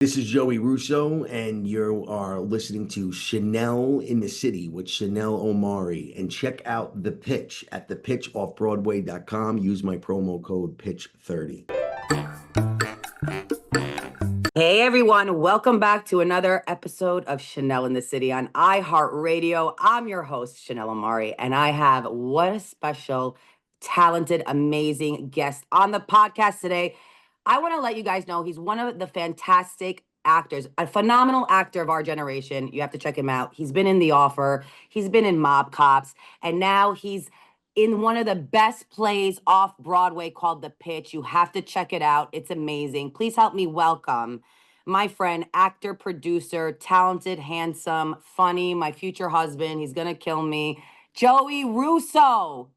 This is Joey Russo, and you are listening to Chanel in the City with Chanel Omari. And check out The Pitch at thepitchoffbroadway.com. Use my promo code PITCH30. Hey everyone, welcome back to another episode of Chanel in the City on iHeartRadio. I'm your host, Chanel Omari, and I have what a special, talented, amazing guest on the podcast today. I want to let you guys know he's one of the fantastic actors, a phenomenal actor of our generation. You have to check him out. He's been in The Offer, he's been in Mob Cops, and now he's in one of the best plays off Broadway called The Pitch. You have to check it out. It's amazing. Please help me welcome my friend, actor, producer, talented, handsome, funny, my future husband. He's going to kill me. Joey Russo.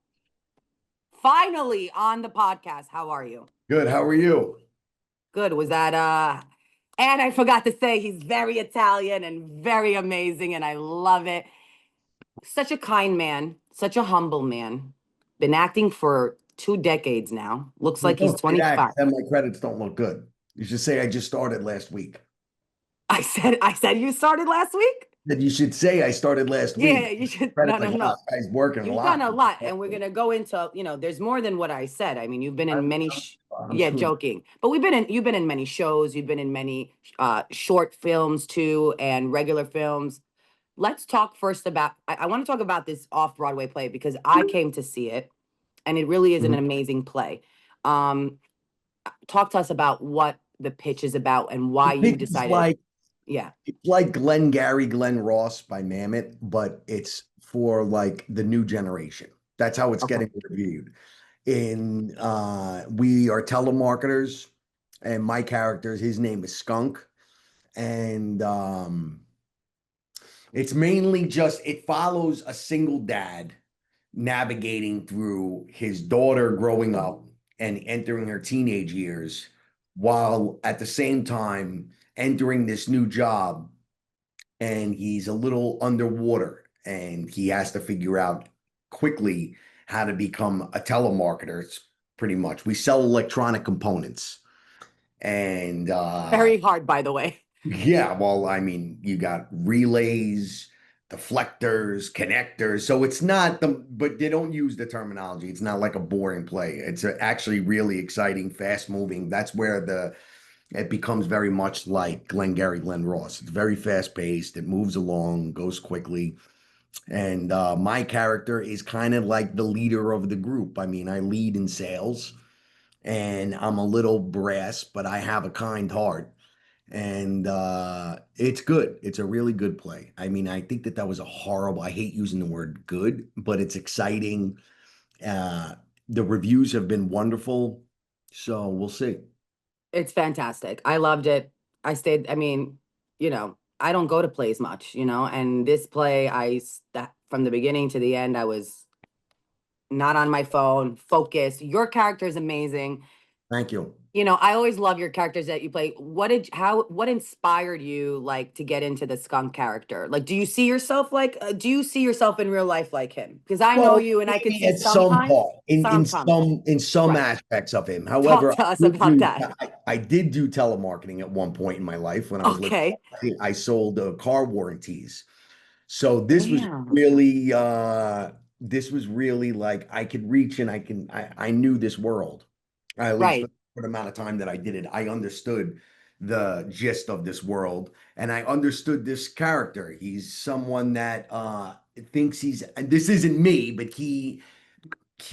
Finally on the podcast. How are you? Good. How are you? Good. Was that and I forgot to say he's very Italian and very amazing, and I love it. Such a kind man, such a humble man. Been acting for 2 decades now. Looks like he's 25. And my credits don't look good. You should say I just started last week. I said you started last week? That you should say I started last week. Yeah, you should. No. Guy's working You've a lot. done a lot, and we're gonna go into, there's more than what I said. I mean, you've been in many. Joking, but you've been in many shows. You've been in many short films too, and regular films. Let's talk first about. I want to talk about this off-Broadway play because I came to see it, and it really is an amazing play. Talk to us about what The Pitch is about and why you decided. It's like Glenn Ross by Mammoth, but it's for like the new generation. That's how it's getting reviewed. We are telemarketers, and my character, his name is Skunk. And it's mainly it follows a single dad navigating through his daughter growing up and entering her teenage years, while at the same time entering this new job, and he's a little underwater, and he has to figure out quickly how to become a telemarketer. It's pretty much, we sell electronic components, and very hard, by the way. Yeah, well, I mean, you got relays, deflectors, connectors. So it's not but they don't use the terminology. It's not like a boring play. It's actually really exciting, fast moving. That's where it becomes very much like Glenn Ross. It's very fast paced. It moves along, goes quickly. And my character is kind of like the leader of the group. I mean, I lead in sales, and I'm a little brass, but I have a kind heart. And it's good. It's a really good play. I mean, I think that was I hate using the word good, but it's exciting. The reviews have been wonderful, so we'll see. It's fantastic. I loved it. I mean, I don't go to plays much, and this play, from the beginning to the end, I was not on my phone, focused. Your character is amazing. Thank you. I always love your characters that you play. What inspired you like to get into the Skunk character? Like, do you see yourself in real life like him? Because I know you, and I can see at some part in some Right. aspects of him. However, talk to us about that. I did do telemarketing at one point in my life when I was Okay. I sold car warranties. So this was Damn. really like I could reach, and I knew this world. At least Right. for the amount of time that I did it, I understood the gist of this world, and I understood this character. He's someone that thinks this isn't me, but he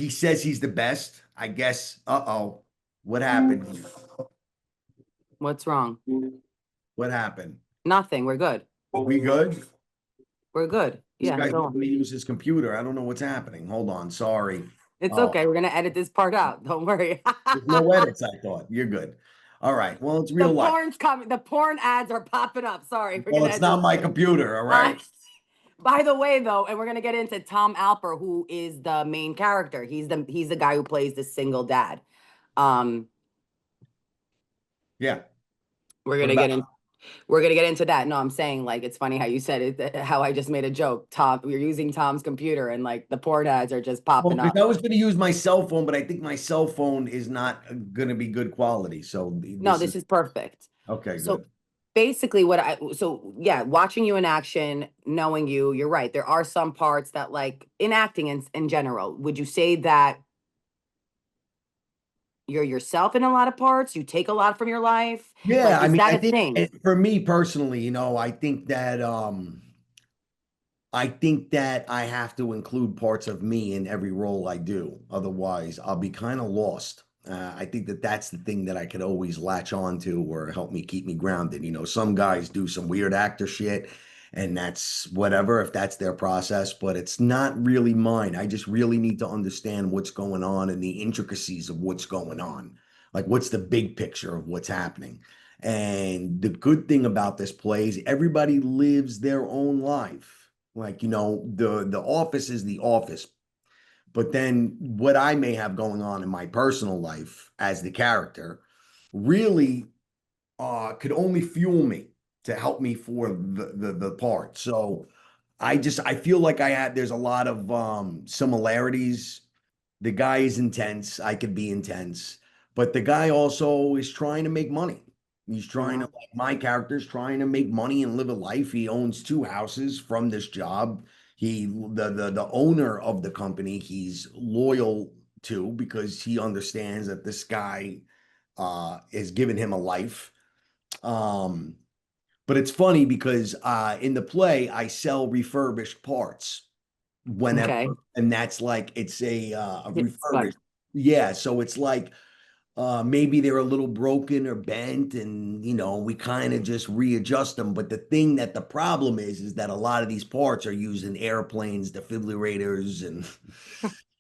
says he's the best, I guess. What happened? What's wrong? What happened? Nothing. We're good. We good? We're good. Yeah. This guy's let me use his computer. I don't know what's happening. Hold on. Sorry. It's okay. We're gonna edit this part out. Don't worry. There's no edits, I thought. You're good. All right. Well, it's real life. Porn's coming. The porn ads are popping up. Sorry. Well, it's not my computer. All right. By the way, though, and we're gonna get into Tom Alper, who is the main character. He's the guy who plays the single dad. Yeah. We're gonna get into that. No, I'm saying, like, it's funny how you said it, how I just made a joke. We're using Tom's computer, and like the porn ads are just popping up. I was going to use my cell phone, but I think my cell phone is not going to be good quality. So this is perfect. Okay, so good. basically what I so yeah, watching you in action, knowing you, you're right. There are some parts that like in acting in general, would you say that you're yourself in a lot of parts? You take a lot from your life? Yeah, Like, I is mean, that I a think thing? for me personally, I think that I have to include parts of me in every role I do. Otherwise, I'll be kind of lost. I think that that's the thing that I could always latch on to or help me keep me grounded. Some guys do some weird actor shit, and that's whatever, if that's their process, but it's not really mine. I just really need to understand what's going on and the intricacies of what's going on. Like, what's the big picture of what's happening? And the good thing about this play is everybody lives their own life. Like, the office is the office. But then what I may have going on in my personal life as the character really could only fuel me to help me for the part. So I feel like there's a lot of similarities. The guy is intense. I could be intense, but the guy also is trying to make money. He's trying to, Mhm. like my character's trying to make money and live a life. He owns two houses from this job. The owner of the company, he's loyal to because he understands that this guy is giving him a life. Um, but it's funny because in the play, I sell refurbished parts whenever, Okay. and that's like it's a It's fun. refurbished. Yeah, so it's like maybe they're a little broken or bent, and we kind of just readjust them. But the problem is that a lot of these parts are used in airplanes, defibrillators, and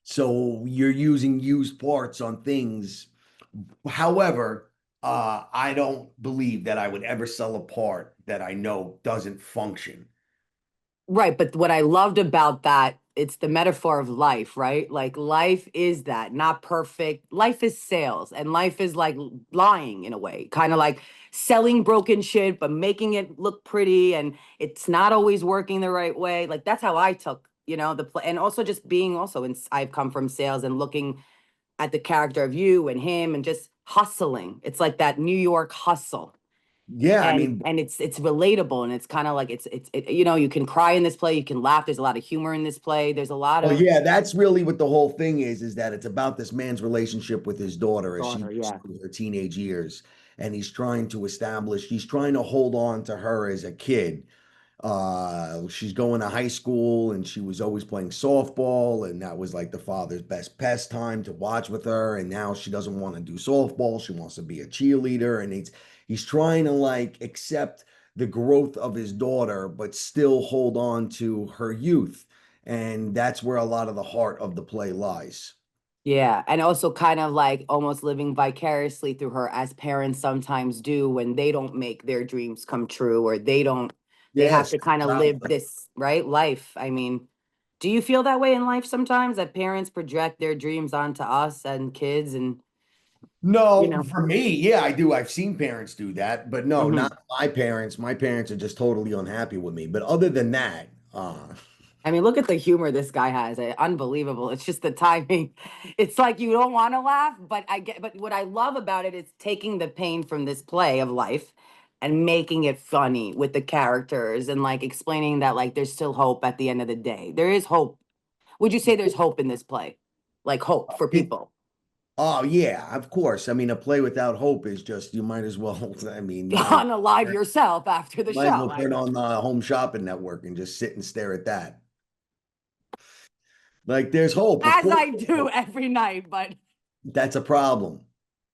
so you're using used parts on things. However, I don't believe that I would ever sell a part that I know doesn't function. Right, but what I loved about that, it's the metaphor of life, right? Like life is that, not perfect. Life is sales, and life is like lying in a way, kind of like selling broken shit, but making it look pretty, and it's not always working the right way. Like that's how I took, the play, and also just being also in. I've come from sales and looking at the character of you and him, and just hustling. It's like that New York hustle, Yeah, I and mean, it's relatable, and it's kind of like you can cry in this play, you can laugh, there's a lot of humor in this play, there's a lot well, of yeah, that's really what the whole thing is that it's about this man's relationship with his daughter as she daughter, goes yeah. through her teenage years. And he's trying to hold on to her as a kid. She's going to high school and she was always playing softball, and that was like the father's best pastime to watch with her. And now she doesn't want to do softball. She wants to be a cheerleader. And he's trying to like accept the growth of his daughter, but still hold on to her youth. And that's where a lot of the heart of the play lies. Yeah, and also kind of like almost living vicariously through her, as parents sometimes do when they don't make their dreams come true, or they have Yes, to kind of live exactly. this, right, life. I mean, do you feel that way in life sometimes, that parents project their dreams onto us and kids, and you No, know for me, yeah, I do. I've seen parents do that, but no, Mhm. not my parents. My parents are just totally unhappy with me. But other than that, I mean, look at the humor this guy has. Unbelievable. It's just the timing. It's like you don't want to laugh, but what I love about it is taking the pain from this play of life and making it funny with the characters, and like explaining that like there's still hope at the end of the day. There is hope. Would you say there's hope in this play? Like hope for it, people. oh yeah, of course. I mean, a play without hope is just you might as well. I mean, Unalive yourself after the might as show. well turn on the Home Shopping Network and just sit and stare at that. Like, there's hope, of As course. I There's do hope. every night, but That's a problem.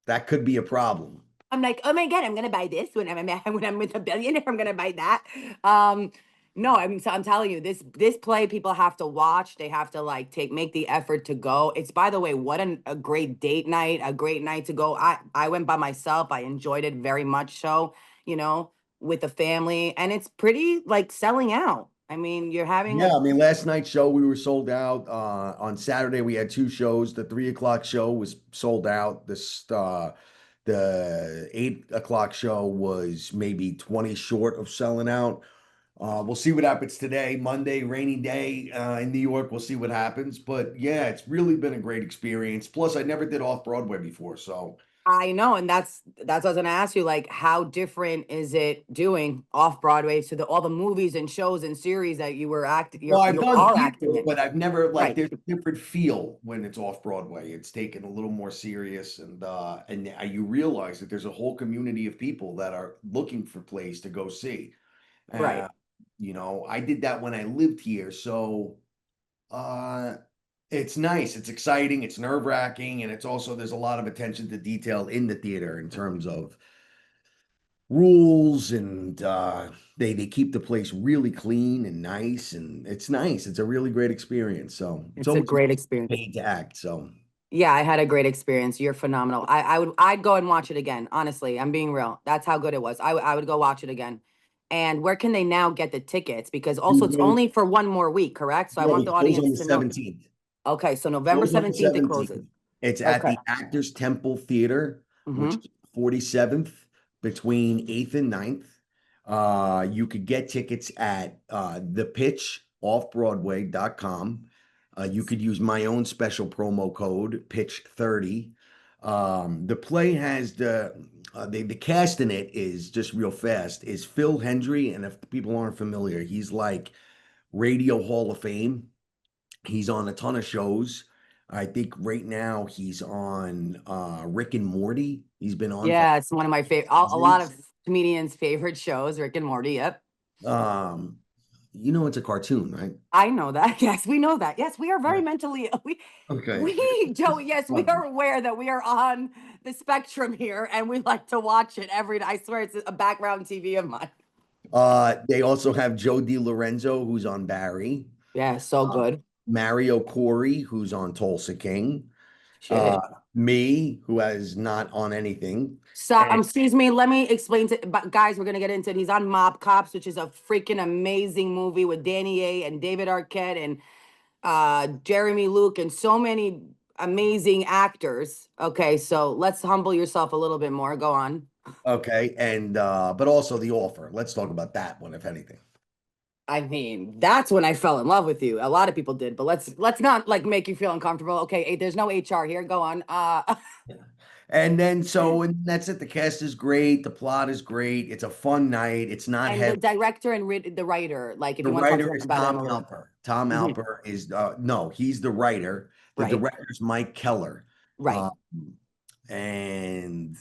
That could be a problem. I'm like, oh my God, I'm gonna buy this when when I'm with a billionaire, I'm gonna buy that. Um, no, I mean, so I'm telling you, this play people have to watch. They have to like make the effort to go. It's, by the way, what a great date night, a great night to go. I went by myself. I enjoyed it very much so, you know, with the family, and it's pretty like selling out. I mean, you're having Yeah, a I mean, last night's show we were sold out. On Saturday we had two shows. The 3 o'clock show was sold out. The 8 o'clock show was maybe 20 short of selling out. We'll see what happens today, Monday, rainy day in New York. We'll see what happens. But yeah, it's really been a great experience. Plus, I never did off Broadway before, so I know, and that's what I was gonna ask you. Like, how different is it doing off Broadway to all the movies and shows and series that you were acting, Well, I've you done are theater, acting in? but I've never like Right, there's a different feel when it's off Broadway. It's taken a little more serious and you realize that there's a whole community of people that are looking for plays to go see. right. Uh, I did that when I lived here, so uh it's nice, it's exciting, it's nerve-wracking, and it's also there's a lot of attention to detail in the theater in terms of rules and they keep the place really clean and nice, and it's nice. It's a really great experience. So it's It's a always great experience. paid to act. So Yeah, I had a great experience. You're phenomenal. I'd go and watch it again. Honestly, I'm being real. That's how good it was. I would go watch it again. And where can they now get the tickets? Because you also it's go, only for one more week, correct? So I yeah, want the it goes on audience the to know. 17th. Okay, so November Goes on the 17th it 17th. closes. It's at Okay. the Actors Temple Theater, which Mm-hmm. is 47th between 8th and 9th. You could get tickets at the pitch offbroadway.com. You could use my own special promo code pitch 30. The play has the cast in it is just real fast is Phil Hendry, and if people aren't familiar, he's like Radio Hall of Fame. He's on a ton of shows. I think right now he's on Rick and Morty. He's been on for Yeah, it's one of my favorite, a lot of seasons. comedians' favorite shows, Rick and Morty. Yep. Um, it's a cartoon, right? I know that. Yes, we know that. Yes, we are very Yeah. mentally, Okay. Joey, yes, we Fun. are aware that we are on the spectrum here and we like to watch it every day. I swear it's a background TV of mine. They also have Joe DiLorenzo, who's on Barry. Yeah, so Uh, good. Mario Corey, who's on Tulsa King. Uh, Shit. me, who has not on anything. So, And excuse me, let me explain to but guys, we're gonna get into it. He's on Mob Cops, which is a freaking amazing movie with Danny A and David Arquette and Jeremy Luke and so many amazing actors. Okay, so let's humble yourself a little bit more. Go on. okay, and but also The Offer. Let's talk about that one, if anything. I mean, that's when I fell in love with you. A lot of people did, but let's not like make you feel uncomfortable. Okay, there's no HR here. Go on. And then and that's it. The cast is great. The plot is great. It's a fun night. It's not And the heavy. director and the writer, like if The you want to talk writer is about him Tom a little. Alper. Tom Mhm. Alper is no, he's the writer. The Right, director is Mike Keller. right. Uh, and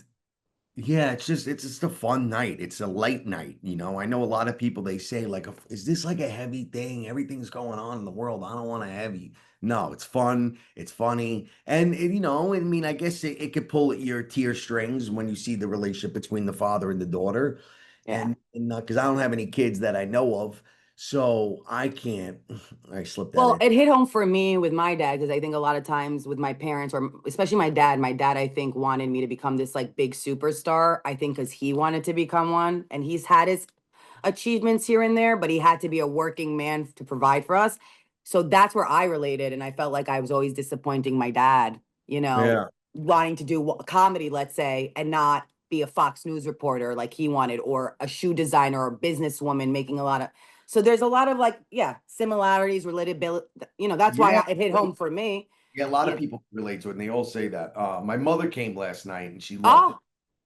yeah, it's just a fun night. It's a light night, I know a lot of people they say like, is this like a heavy thing? Everything's going on in the world. I don't want a heavy. No, it's fun. It's funny, and I mean, I guess it could pull at your tear strings when you see the relationship between the father and the daughter, Yeah. and because I don't have any kids that I know of, so I can't. I slipped that Well, in. it hit home for me with my dad because I think a lot of times with my parents, or especially my dad, I think wanted me to become this like big superstar. I think because he wanted to become one, and he's had his achievements here and there, but he had to be a working man to provide for us. So that's where I related, and I felt like I was always disappointing my dad, Yeah. wanting to do comedy, let's say, and not be a Fox News reporter like he wanted, or a shoe designer or businesswoman making a lot of. So there's a lot of like, yeah, similarities, relatability. That's why Yeah. it hit home for me. Yeah, a lot of Yeah. people relate to it, and they all say that. My mother came last night, and she loved it. Oh,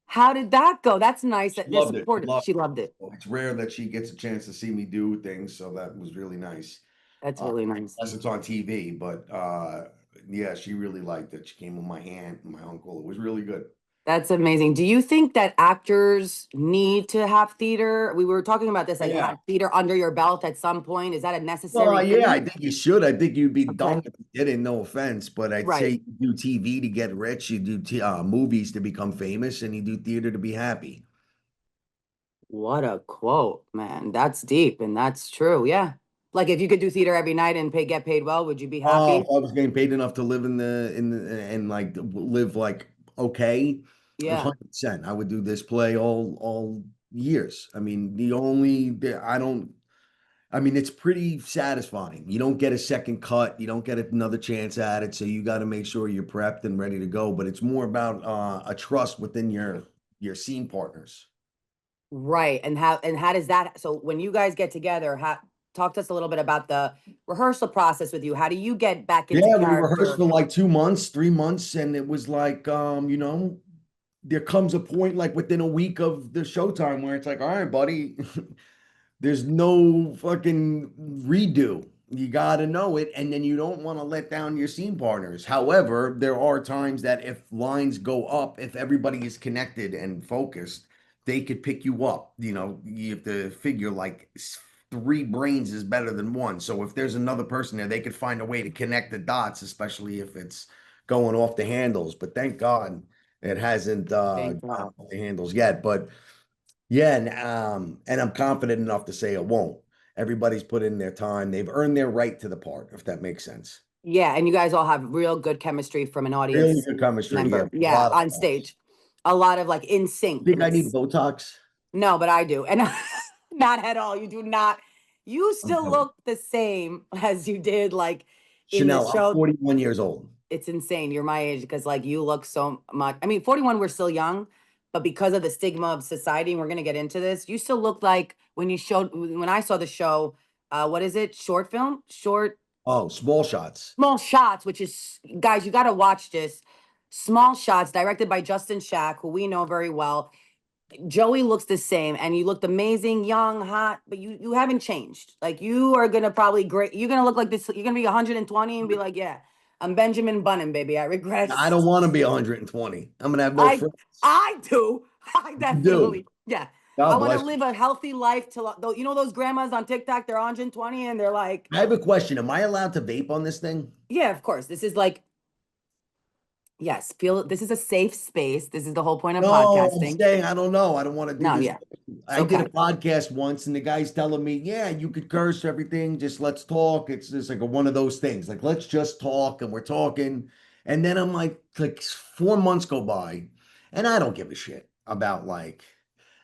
how did that go? That's nice She that they're loved it. She supportive. loved She it. loved it. So it's rare that she gets a chance to see me do things, so that was really nice. That's Uh, really nice. Unless it's on TV, but yeah, she really liked it. She came with my aunt and my uncle. It was really good. That's amazing. Do you think that actors need to have theater? We were talking about this, like Yeah. have theater under your belt at some point. Is that a Well, necessary yeah, I thing? think you should. I think you'd be dumb Okay. if you didn't, no offense, but I'd Right. say you do TV to get rich, you do movies to become famous, and you do theater to be happy. What a quote, man. That's deep and that's true. Yeah. Like if you could do theater every night and get paid well, would you be Oh, if happy? I was getting paid enough to live in the and like live like okay, Yeah. 100%. I would do this play all years. I mean, I don't. I mean, it's pretty satisfying. You don't get a second cut. You don't get another chance at it. So you got to make sure you're prepped and ready to go. But it's more about a trust within your scene partners. Right. And how does that so when you guys get together, talk to us a little bit about the rehearsal process with you. How do you get back into Yeah, we rehearsed character? for like 2 months, 3 months, and it was like there comes a point like within a week of the showtime where it's like, all right, buddy, there's no fucking redo. You got to know it. And then you don't want to let down your scene partners. However, there are times that if lines go up, if everybody is connected and focused, they could pick you up. You know, you have to figure like three brains is better than one. So if there's another person there, they could find a way to connect the dots, especially if it's going off the handles. But thank God it hasn't Thank gone God. off the handles yet. But yeah, and I'm confident enough to say it won't. Everybody's put in their time. They've earned their right to the part, if that makes sense. Yeah, and you guys all have real good chemistry from an Really audience good chemistry. Yeah, member. a Yeah, lot of on fun. stage. A lot of like in sync. Think And I need it's Botox? no, but I do. And not at all. You do not. You I'm still joking. look the same as you did like in the Chanel, I'm show. 41 years old. It's insane. You're my age because like you look so much. I mean, 41, we're still young, but because of the stigma of society, and we're gonna get into this, you still look like when I saw the show, what is it? Short film? Short Oh, small shots. Small Shots, which is guys, you gotta watch this. Small Shots, directed by Justin Shack, who we know very well. Joey looks the same, and you looked amazing, young, hot, but you haven't changed. Like you are gonna probably great. You're gonna look like this. You're gonna be 120 and be like, yeah, I'm Benjamin Button, baby. I regret. I don't want to be 120. I'm gonna have no I friends. I do. I You do. definitely, yeah. I God want to bless you. live a healthy life till though. You know those grandmas on TikTok, they're 120 and they're like, I have a question. Am I allowed to vape on this thing? yeah, of course. This is like, yes, feel this is a safe space. This is the whole point of No, I'm podcasting. saying I don't know. I don't want to do No, this. yeah, it's I did a okay. podcast once, and the guy's telling me, "Yeah, you could curse everything. Just let's talk." It's just like one of those things. Like let's just talk, and we're talking, and then I'm like 4 months go by, and I don't give a shit about like,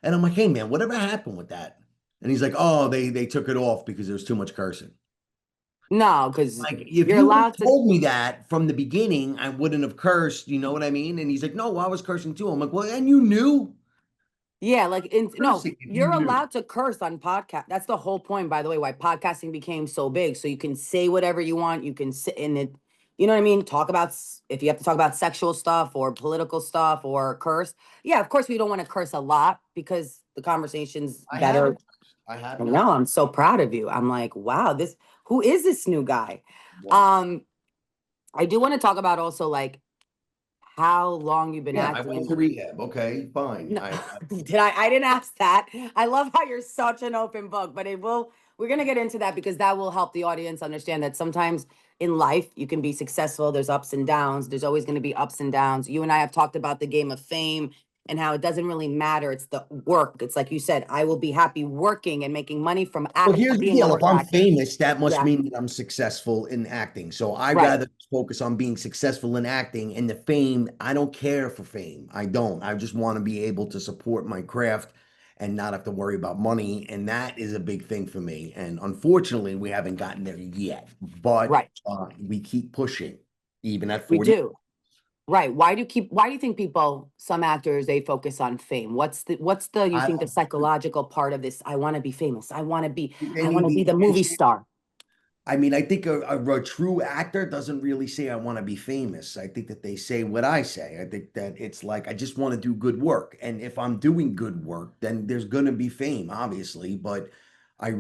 and I'm like, "Hey man, whatever happened with that?" And he's like, "Oh, they took it off because there was too much cursing." No, because Like, if you're you would have allowed to. told me that from the beginning, I wouldn't have cursed. You know what I mean? And he's like, "No, I was cursing too." I'm like, "Well, and you knew Yeah, like no, cursing if you you're knew." allowed to curse on podcast. That's the whole point, by the way, why podcasting became so big. So you can say whatever you want. You can sit in it. You know what I mean? Talk about if you have to talk about sexual stuff or political stuff or curse. Yeah, of course we don't want to curse a lot because the conversation's I better. haven't. I have And not. now I'm so proud of you. I'm like, wow, this who is this new guy? Well, Um, I do want to talk about also like how long you've been yeah, I acting went and to rehab. Okay, fine. no, did I? I didn't ask that. I love how you're such an open book, but it will. We're gonna get into that because that will help the audience understand that sometimes in life you can be successful. There's ups and downs. There's always going to be ups and downs. You and I have talked about the game of fame and how it doesn't really matter. It's the work. It's like you said. I will be happy working and making money from Well, here's the being a deal. If work I'm actor. famous, that must Yeah, mean that I'm successful in acting. So I right. rather focus on being successful in acting and the fame. I don't care for fame. I don't. I just want to be able to support my craft and not have to worry about money. And that is a big thing for me. And unfortunately, we haven't gotten there yet, but Right. we keep pushing, even at We 40. do. Right. Why do you think some actors, they focus on fame? You I think the psychological part of this? I want to be famous. They I need want to the be the movie attention. star. I mean, I think a true actor doesn't really say, I want to be famous. I think that they say what I say. I think that it's like, I just want to do good work. And if I'm doing good work, then there's going to be fame, obviously. But I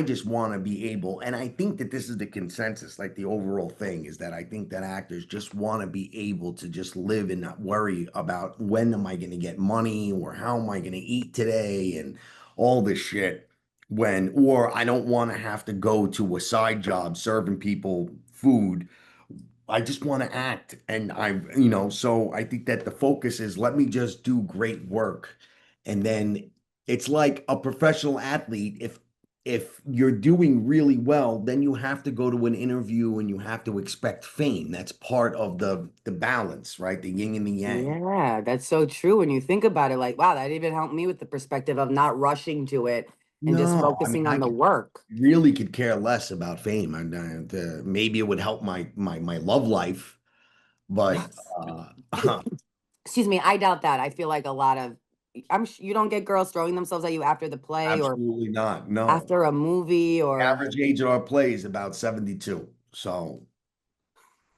just want to be able, and I think that this is the consensus, like the overall thing is that I think that actors just want to be able to just live and not worry about when am I going to get money or how am I going to eat today and all this shit or I don't want to have to go to a side job serving people food. I just want to act. And so I think that the focus is let me just do great work. And then it's like a professional athlete. If you're doing really well, then you have to go to an interview and you have to expect fame. That's part of the balance, right? The yin and the yang. Yeah, that's so true. When you think about it, like, wow, that even helped me with the perspective of not rushing to it and just No, I mean, focusing on the work. really could care less about fame. And maybe it would help my love life, but Excuse me, I doubt that. I feel like a lot of you don't get girls throwing themselves at you after the play or absolutely not. No. after a movie or Average age of our play is about 72. So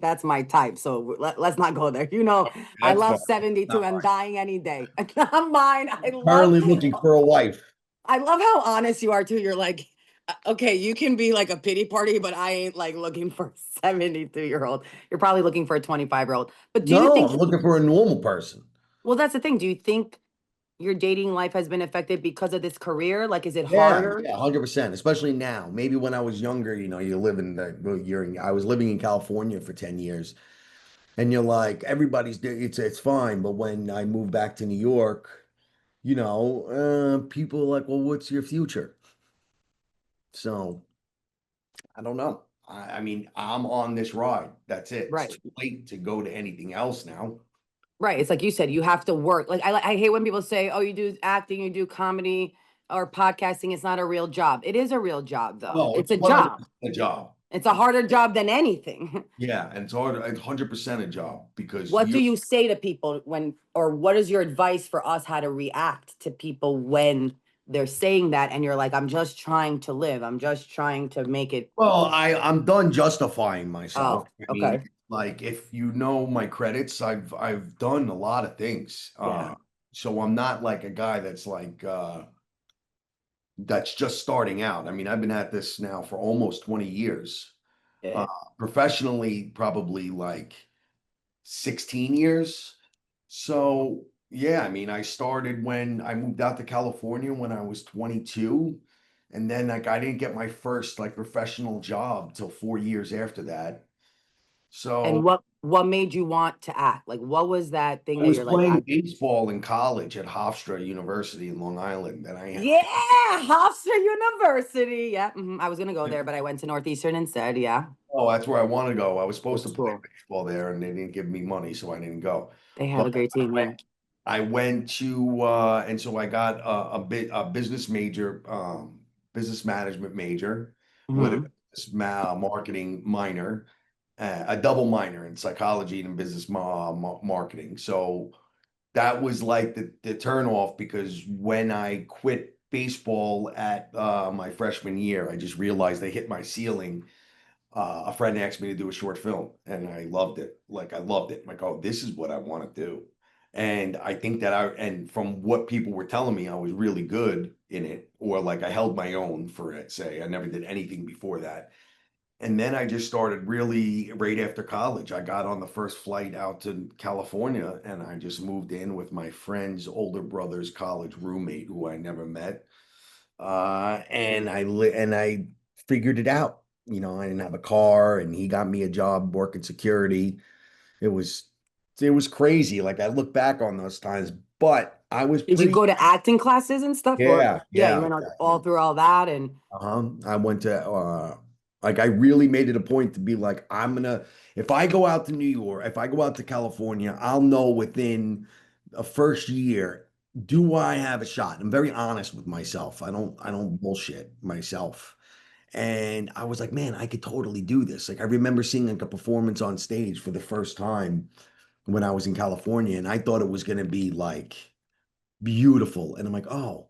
That's my type. So let's not go there. You know, I That's fine. love 72. Not I'm mine. dying any day. Not mine. Currently looking for a wife. I love how honest you are too. You're like, okay, you can be like a pity party, but I ain't like looking for a 72-year-old. You're probably looking for a 25-year-old. But do you No, think, I'm looking for a normal person. well, that's the thing. Do you think your dating life has been affected because of this career? Like, is it Yeah, harder? yeah, 100%. Especially now. Maybe when I was younger, you live in well, I was living in California for 10 years, and you're like, it's fine. But when I moved back to New York, people are like, well, what's your future? So I don't know. I mean, I'm on this ride. That's it. It's Right. too late to go to anything else now. Right. It's like you said, you have to work. Like I hate when people say, "Oh, you do acting, you do comedy or podcasting. It's not a real job." It is a real job, though. No, It's it's a job. 100% a job. It's a harder job than anything. Yeah, and it's hard. It's 100% a job because What do you say to people when, or what is your advice for us how to react to people when they're saying that and you're like, "I'm just trying to live. I'm just trying to make it." Well, I'm done justifying Oh, myself. I mean, okay. like if you know my credits, I've done a lot of things. Yeah. So I'm not like a guy that's just starting out. I mean, I've been at this now for almost 20 years. Uh, Yeah. Professionally, probably like 16 years. So yeah, I mean, I started when I moved out to California when I was 22. And then like I didn't get my first like professional job till 4 years after that. And So what made you want to act? Like, what was that thing I that was you're like, playing baseball in college at Hofstra University in Long Island. And yeah, Hofstra University. Yeah, I was gonna go there, but I went to Northeastern instead. Yeah, oh, that's where I want to go. I was supposed good to play school. baseball there and they didn't give me money, so I didn't go. They have But a great I team. went Yeah. I went to and so I got a business major, business management major with a hmm marketing minor, a double minor in psychology and business marketing. So that was like the turn off because when I quit baseball at my freshman year, I just realized I hit my ceiling. A friend asked me to do a short film and I loved it. Like I loved it. I'm like, oh, this is what I want to do. And I think that and from what people were telling me, I was really good in it, or like I held my own for it, say. I never did anything before that. And then I just started really right after college. I got on the first flight out to California and I just moved in with my friend's older brother's college roommate who I never met. And I figured it out. I didn't have a car, and he got me a job working security. It was it was crazy. Like I look back on those times, but I was Did you pretty go to acting classes and stuff, or yeah, yeah, you yeah, went yeah. all through all that and I went to like I really made it a point to be like if I go out to New York, if I go out to California, I'll know within a first year, do I have a shot? I'm very honest with myself. I don't bullshit myself. And I was like, man, I could totally do this. Like I remember seeing like a performance on stage for the first time when I was in California, and I thought it was gonna be like beautiful. And I'm like, oh,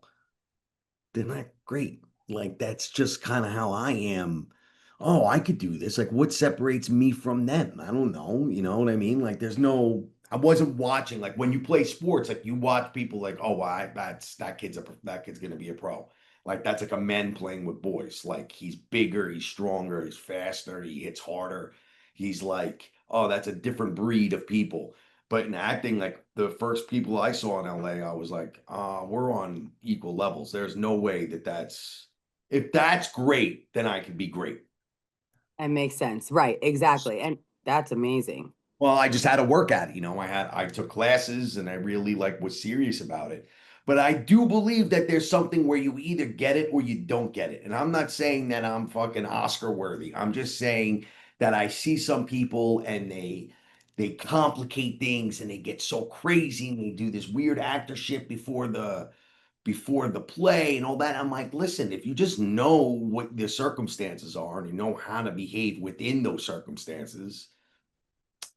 they're not great. Like that's just kind of how I am. Oh, I could do this. Like what separates me from them? I don't know. You know what I mean? Like I wasn't watching like when you play sports, like you watch people like, oh, that kid's gonna be a pro. Like that's like a man playing with boys. Like he's bigger, he's stronger, he's faster, he hits harder. He's like, oh, that's a different breed of people. But in acting, like the first people I saw in LA, I was like, we're on equal levels. There's no way if that's great, then I could be great. it makes sense. Right, exactly. And that's amazing. Well, I just had to work at it. I took classes and I really like was serious about it. But I do believe that there's something where you either get it or you don't get it. And I'm not saying that I'm fucking Oscar worthy. I'm just saying that I see some people and they complicate things and they get so crazy and they do this weird actor shit before the play and all that. I'm like, listen, if you just know what the circumstances are and you know how to behave within those circumstances,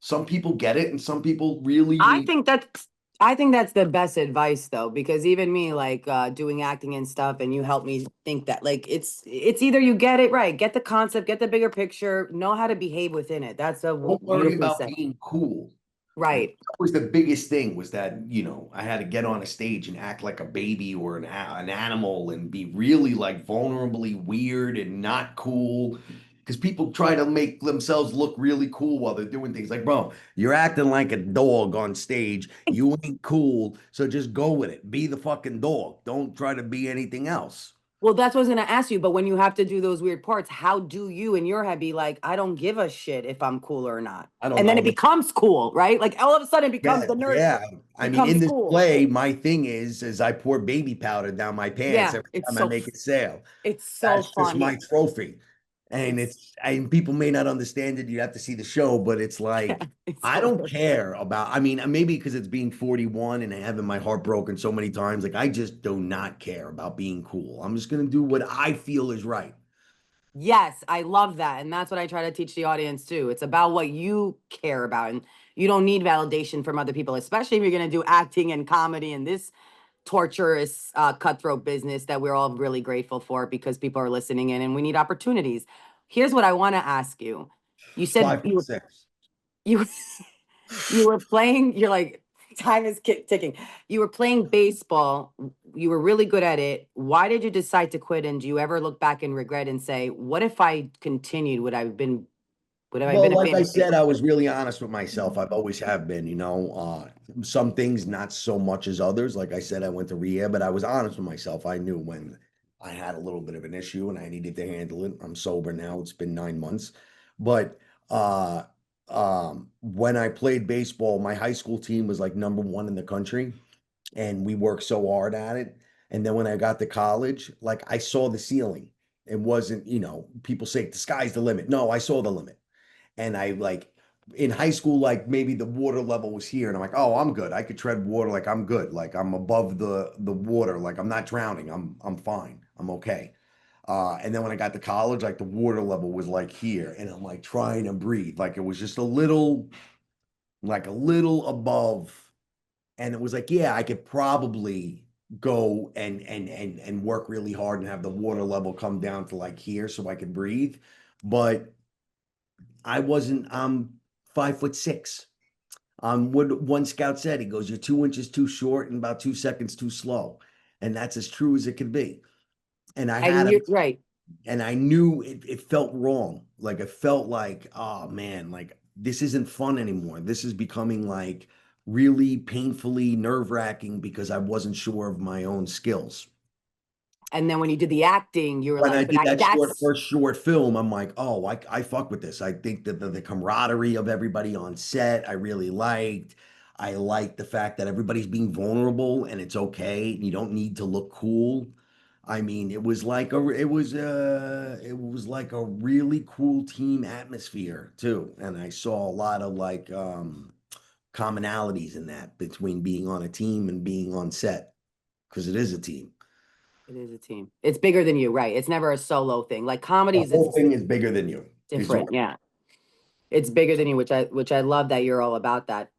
some people get it and some people really I need. think that's I think that's the best advice though, because even me, like doing acting and stuff, and you help me think that like it's either you get it right, get the concept, get the bigger picture, know how to behave within it. That's a Don't worry beautifully about said. being cool. Like Right. that was the biggest thing was that, I had to get on a stage and act like a baby or an animal and be really like vulnerably weird and not cool. Because people try to make themselves look really cool while they're doing things like, bro, you're acting like a dog on stage. You ain't cool. So just go with it. Be the fucking dog. Don't try to be anything else. Well, that's what I was gonna ask you. But when you have to do those weird parts, how do you in your head be like, I don't give a shit if I'm cool or not? I don't And then know. it becomes cool, right? Like all of a sudden it becomes Yeah, the nerd yeah. I mean, becomes in this cool. play, my thing is I pour baby powder down my pants Yeah, every time I make a sale. it's so That's just my funny. trophy. And It's people may not understand it. You have to see the show, but it's yeah, like it's I don't hilarious. care about, I mean, maybe because it's being 41 and having my heart broken so many times. Like I just do not care about being cool. I'm just gonna do what I feel is right. Yes, I love that. And that's what I try to teach the audience too. It's about what you care about. And you don't need validation from other people, especially if you're going to do acting and comedy in this torturous, cutthroat business that we're all really grateful for because people are listening in and we need opportunities. Here's what I want to ask you. You said 5'6". you you were playing, you're like, time is ticking. You were playing baseball. You were really good at it. Why did you decide to quit? And do you ever look back and regret and say, what if I continued? Would I have Well, been a like I famous said, I baseball? was really honest with myself. I've always have been, some things not so much as others. Like I said, I went to rehab, but I was honest with myself. I knew when I had a little bit of an issue and I needed to handle it. I'm sober now. It's been 9 months. But uh when I played baseball, my high school team was like number one in the country, and we worked so hard at it. And then when I got to college, like I saw the ceiling. It wasn't, people say the sky's the limit. No, I saw the limit. And I like in high school, like maybe the water level was here, and I'm like, oh, I'm good. I could tread water, like I'm good. Like I'm above the water, like I'm not drowning. I'm fine. I'm okay. And then when I got to college, like the water level was like here, and I'm like trying to breathe. Like it was just a little above. And it was like, yeah, I could probably go and work really hard and have the water level come down to like here so I could breathe. But I wasn't, I'm 5'6". What one scout said, he goes, you're 2 inches too short and about 2 seconds too slow. And that's as true as it could be. And I had And him, you're right. and I knew it felt wrong. Like it felt like, oh man, like this isn't fun anymore. This is becoming like really painfully nerve-wracking because I wasn't sure of my own skills. And then when you did the acting, you were When I like, but did that that's first short film, I'm like, oh, I fuck with this. I think that the camaraderie of everybody on set, I really liked. I like the fact that everybody's being vulnerable and it's okay. You don't need to look cool. I mean, it was like a really cool team atmosphere too. And I saw a lot of like commonalities in that between being on a team and being on set because it is a team. it is a team. It's bigger than you, right? It's never a solo thing. Like The comedies, whole it's thing is bigger than you. It's different. Yeah. It's bigger than you, which I love that you're all about that.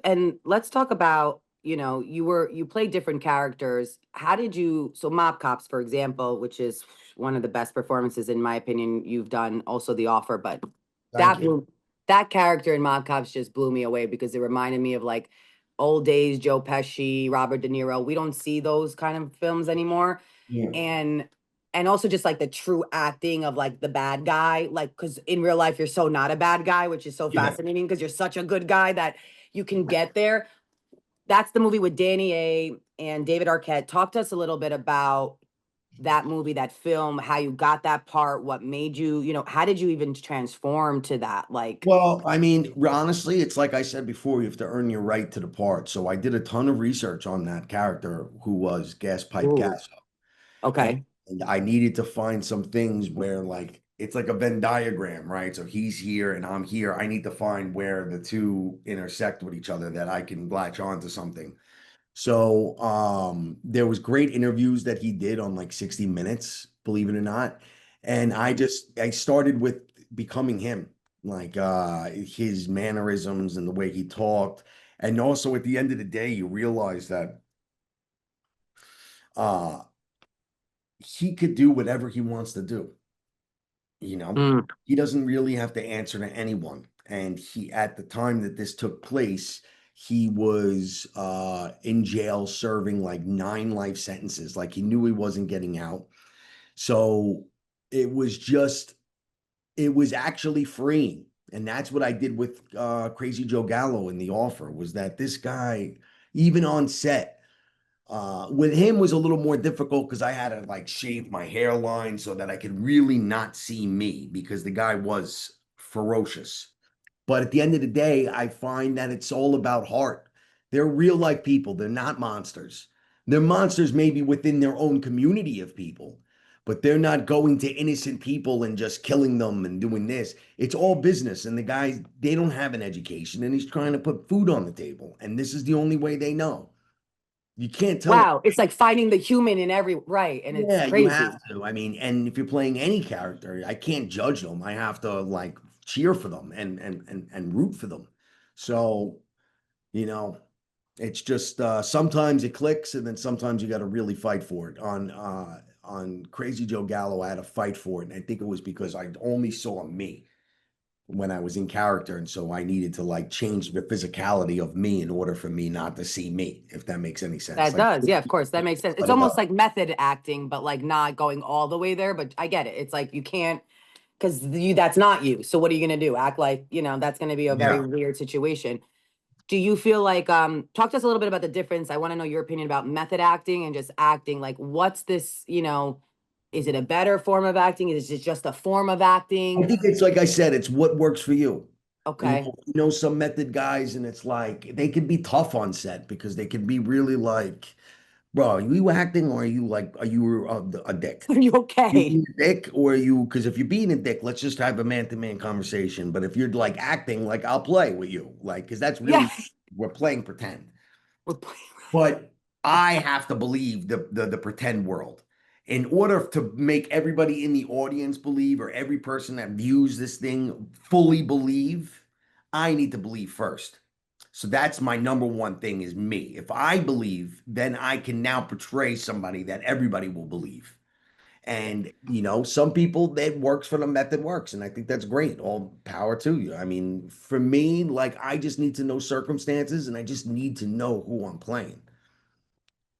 And let's talk about, you played different characters. How did you so Mob Cops, for example, which is one of the best performances in my opinion you've done, also The Offer, but Thank that you. blew that character in Mob Cops just blew me away because it reminded me of like old days, Joe Pesci, Robert De Niro. We don't see those kind of films anymore. Yeah. And also just like the true acting of like the bad guy, like because in real life you're so not a bad guy, which is so Yeah. fascinating because you're such a good guy that you can get there. That's the movie with Danny A and David Arquette. Talk to us a little bit about that movie, that film, how you got that part, what made you, how did you even transform to that? Like, Well, I mean, honestly, it's like I said before, you have to earn your right to the part. So I did a ton of research on that character who was Gas Pipe ooh, Gas. And, okay. and I needed to find some things where like it's like a Venn diagram, right? So he's here and I'm here. I need to find where the two intersect with each other that I can latch onto something. So there was great interviews that he did on like 60 Minutes, believe it or not. And I started with becoming him, like his mannerisms and the way he talked. And also at the end of the day, you realize that uh he could do whatever he wants to do. You know, Mm. he doesn't really have to answer to anyone. And he, at the time that this took place, he was in jail serving like 9 life sentences. Like he knew he wasn't getting out. So it was just, it was actually freeing. And that's what I did with Crazy Joe Gallo in The Offer, was that this guy, even on set, with him was a little more difficult because I had to like shave my hairline so that I could really not see me because the guy was ferocious. But at the end of the day, I find that it's all about heart. They're real life people. They're not monsters. They're monsters maybe within their own community of people, but they're not going to innocent people and just killing them and doing this. It's all business. And the guys, they don't have an education and he's trying to put food on the table. And this is the only way they know. You can't tell them. Wow, it's like finding the human in every right, and it's Yeah, you have crazy. to. I mean, and if you're playing any character, I can't judge them. I have to like cheer for them and root for them. So, you know, it's just sometimes it clicks and then sometimes you got to really fight for it. On Crazy Joe Gallo, I had to fight for it. And I think it was because I only saw me when I was in character. And so I needed to like change the physicality of me in order for me not to see me, if that makes any sense. That Like, does. Yeah, of course. That makes sense. It's but it almost does. like method acting, but like not going all the way there. But I get it. It's like you can't because you that's not you. So what are you gonna do? Act like, that's gonna be a very Yeah. weird situation. Do you feel like talk to us a little bit about the difference? I want to know your opinion about method acting and just acting. Like what's this, is it a better form of acting? Is it just a form of I acting? think it's like I said, it's what works for you. Okay. Some method guys, and it's like they can be tough on set because they can be really like, bro, are you acting or are you a dick? Are you You okay? being a dick or are you, because if you're being a dick, let's just have a man-to-man conversation. But if you're like acting, like I'll play with you, like, because that's Yeah. really, we're playing pretend. We're playing- But I have to believe the pretend world. In order to make everybody in the audience believe, or every person that views this thing fully believe, I need to believe first. So that's my number one thing is me. If I believe, then I can now portray somebody that everybody will believe. And some people that works for them, method works, and I think that's great. All power to you. I mean, for me, like I just need to know circumstances, and I just need to know who I'm playing.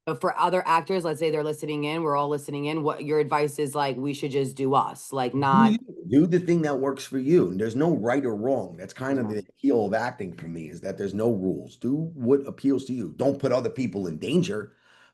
But for other actors, let's say they're listening in, we're all listening in. What your advice is like, we should just do us, like Do not. you do the thing that works for you? And there's no right or wrong. That's kind of Mhm. the appeal of acting for me, is that there's no rules. Do what appeals to you. Don't put other people in danger. Of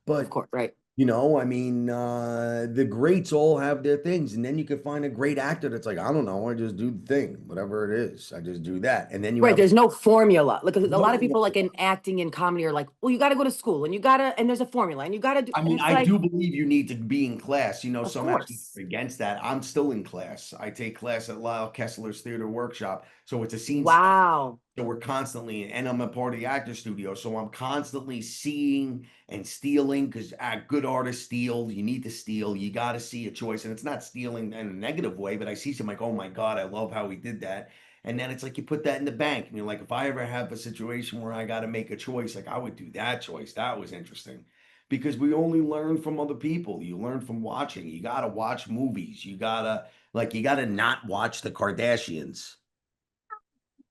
But course, right. I mean, the greats all have their things, and then you can find a great actor that's like, I don't know, I just do the thing, whatever it is, I just do that, and then you Right. have There's no formula. Like a lot of no. people like in acting and comedy are like, well, you got to go to school and you got to, and there's a formula and you got to do, I and mean, it's I like, do believe you need to be in class. of Some actually course. against that. I'm still in class. I take class at Lyle Kessler's theater workshop, so it's a scene. Wow. So we're constantly, and I'm a part of the actor studio. So I'm constantly seeing and stealing because good artists steal. You need to steal. You got to see a choice. And it's not stealing in a negative way, but I see some like, oh my God, I love how he did that. And then it's like you put that in the bank. And you're like, if I ever have a situation where I got to make a choice, like I would do that choice. That was interesting because we only learn from other people. You learn from watching. You got to watch movies. You got to not watch the Kardashians.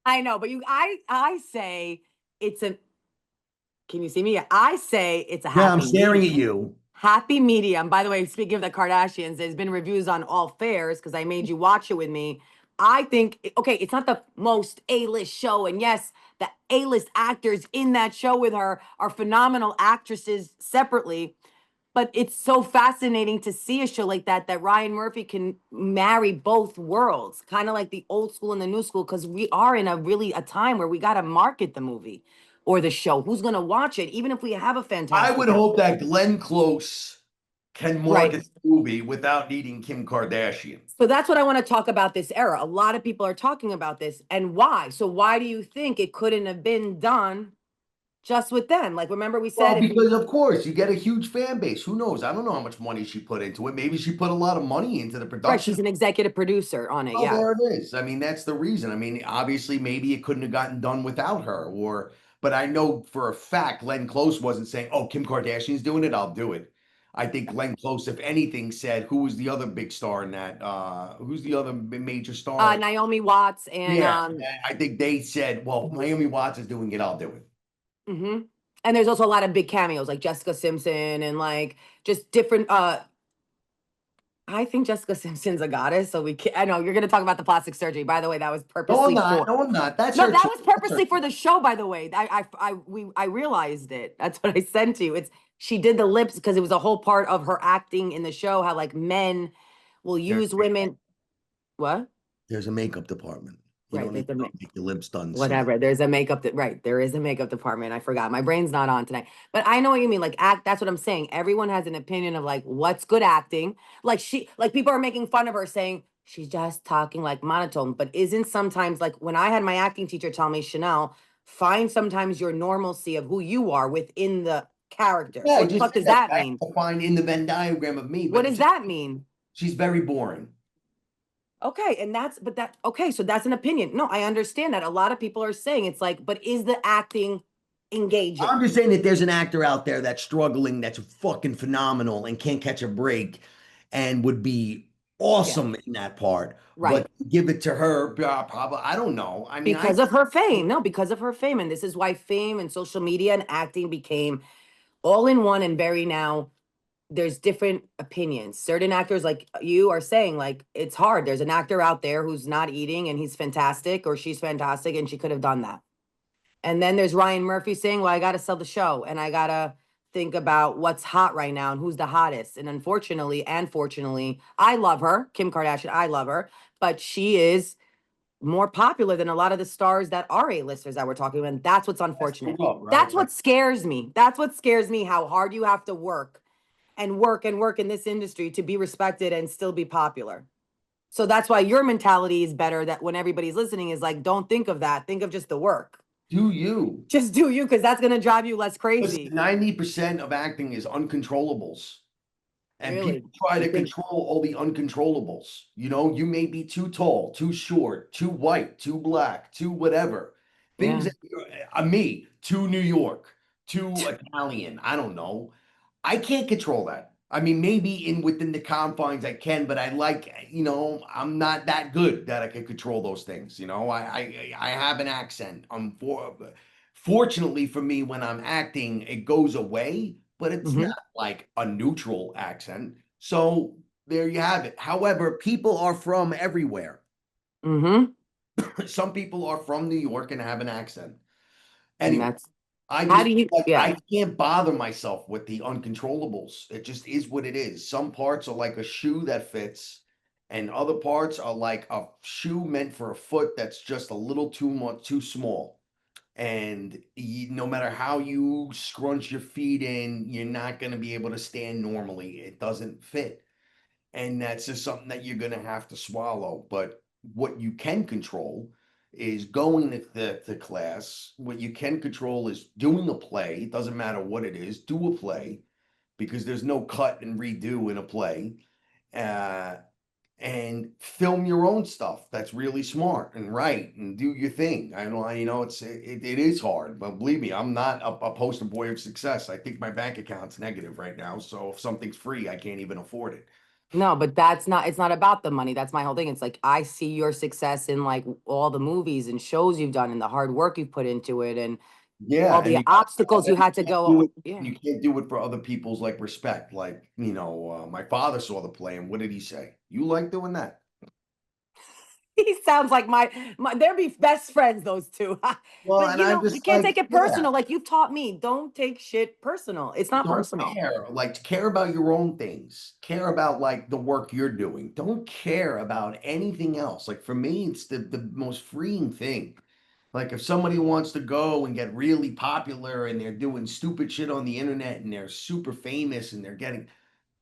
I know, but I say it's a, can you see me? I say it's a Yeah, I'm happy staring at medium. you. Happy medium. By the way, speaking of the Kardashians, there's been reviews on All Fairs because I made you watch it with me. I think, okay, it's not the most A-list show. And yes, the A-list actors in that show with her are phenomenal actresses separately. But it's so fascinating to see a show like that, that Ryan Murphy can marry both worlds, kind of like the old school and the new school, because we are in a time where we got to market the movie or the show. Who's going to watch it? Even if we have a I fantastic would cast. hope that Glenn Close can Right. market the movie without needing Kim Kardashian. So that's what I want to talk about this era. A lot of people are talking about this and why. So why do you think it couldn't have been done just with them? Like, remember we said Well, if you, because of course you get a huge fan base. Who knows? I don't know how much money she put into it. Maybe she put a lot of money into the right, production. she's an executive producer on it. Oh, Yeah. there it is. I mean, that's the reason. I mean, obviously, maybe it couldn't have gotten done without her, or But I know for a fact Glenn Close wasn't saying, "Oh, Kim Kardashian's doing it, I'll do it." I think Glenn Close, if anything, said, "Who was the other big star in that? Who's the other major star?" Naomi Watts and Yeah, I think they said, "Well, Naomi Watts is doing it, I'll do it." mhm. And there's also a lot of big cameos like Jessica Simpson and like just different I think Jessica Simpson's a goddess, so we can I know you're gonna talk about the plastic surgery. By the way, that was No, I'm purposely not. for No, I'm not. That's no, her that choice. was That's her purposely for choice. the show, by the way. I realized it. That's what I sent to you. It's she did the lips because it was a whole part of her acting in the show, how like men will There's use women. What? there's a makeup department. You Right. don't need There's to a go get your lips done. So that whatever. There's a makeup that right. There is a makeup department. I forgot. My brain's not on tonight. But I know what you mean. Like act, that's what I'm saying. Everyone has an opinion of like what's good acting. Like people are making fun of her saying she's just talking like monotone, but isn't sometimes like when I had my acting teacher tell me, Chanel, find sometimes your normalcy of who you are within the character. yeah, I What the just fuck said does that. that That's mean? defined in the Venn diagram of me. What But does that mean? she's very boring. Okay, and that's but that okay, so that's an opinion. No, I understand that. A lot of people are saying it's like, but is the acting I'm engaging? just saying that there's an actor out there that's struggling, that's fucking phenomenal and can't catch a break and would be Yeah, awesome in that part. But right. give it to her, probably, I don't know. I mean, I Because of her fame. No, because of her fame. And this is why fame and social media and acting became all in one and very now there's different opinions. Certain actors, like you are saying, like it's hard. There's an actor out there who's not eating and he's fantastic or she's fantastic and she could have done that. And then there's Ryan Murphy saying, well, I got to sell the show and I got to think about what's hot right now and who's the hottest. And unfortunately, and fortunately, I love her, Kim Kardashian, I love her, but she is more popular than a lot of the stars that are A-listers that we're talking about. And that's what's unfortunate. screw up, right? That's what scares me. That's what scares me, how hard you have to work and work and work in this industry to be respected and still be popular. So that's why your mentality is better that when everybody's listening is like, don't think of that. Think of just the work. Do you? Just do you because that's going to drive you less Listen, crazy. 90% of acting is uncontrollables. And Really? people try You to think? control all the uncontrollables. You know, you may be too tall, too short, too white, too black, too whatever. Things Yeah. that me, too New York, too Italian. I don't know. I can't control that. I mean, maybe in within the confines I can, but I like, I'm not that good that I can control those things. I have an accent. Fortunately for me, when I'm acting, it goes away, but it's not Mm-hmm. like a neutral accent. So there you have it. However, people are from everywhere. Mm-hmm. Some people are from New York and have an accent. And Anyway, that's I how just do you? like Yeah. I can't bother myself with the uncontrollables. It just is what it is. Some parts are like a shoe that fits, and other parts are like a shoe meant for a foot that's just a little too much too small. And no matter how you scrunch your feet in, you're not going to be able to stand normally. It doesn't fit. And that's just something that you're going to have to swallow. But what you can control is going to the class. What you can control is doing a play. It doesn't matter what it is, do a play because there's no cut and redo in a play. Uh, and film your own stuff that's really smart and right and do your thing. I know, it is hard, but believe me, I'm not a poster boy of success. I think my bank account's negative right now. So if something's free, I can't even afford it. No, but that's not. It's not about the money. That's my whole thing. It's like I see your success in like all the movies and shows you've done and the hard work you've put into it and Yeah, all and the obstacles you had to go. Yeah. you can't do it for other people's like respect. Like, my father saw the play and what did he say? You like doing that? He sounds like my they'd be best friends, those two. Well, But and I'm you just can't like, take it yeah, personal. Like you've taught me, don't take shit personal. It's not don't personal. care. Like, care about your own things. Care about like the work you're doing. Don't care about anything else. Like for me, it's the most freeing thing. Like if somebody wants to go and get really popular and they're doing stupid shit on the internet and they're super famous and they're getting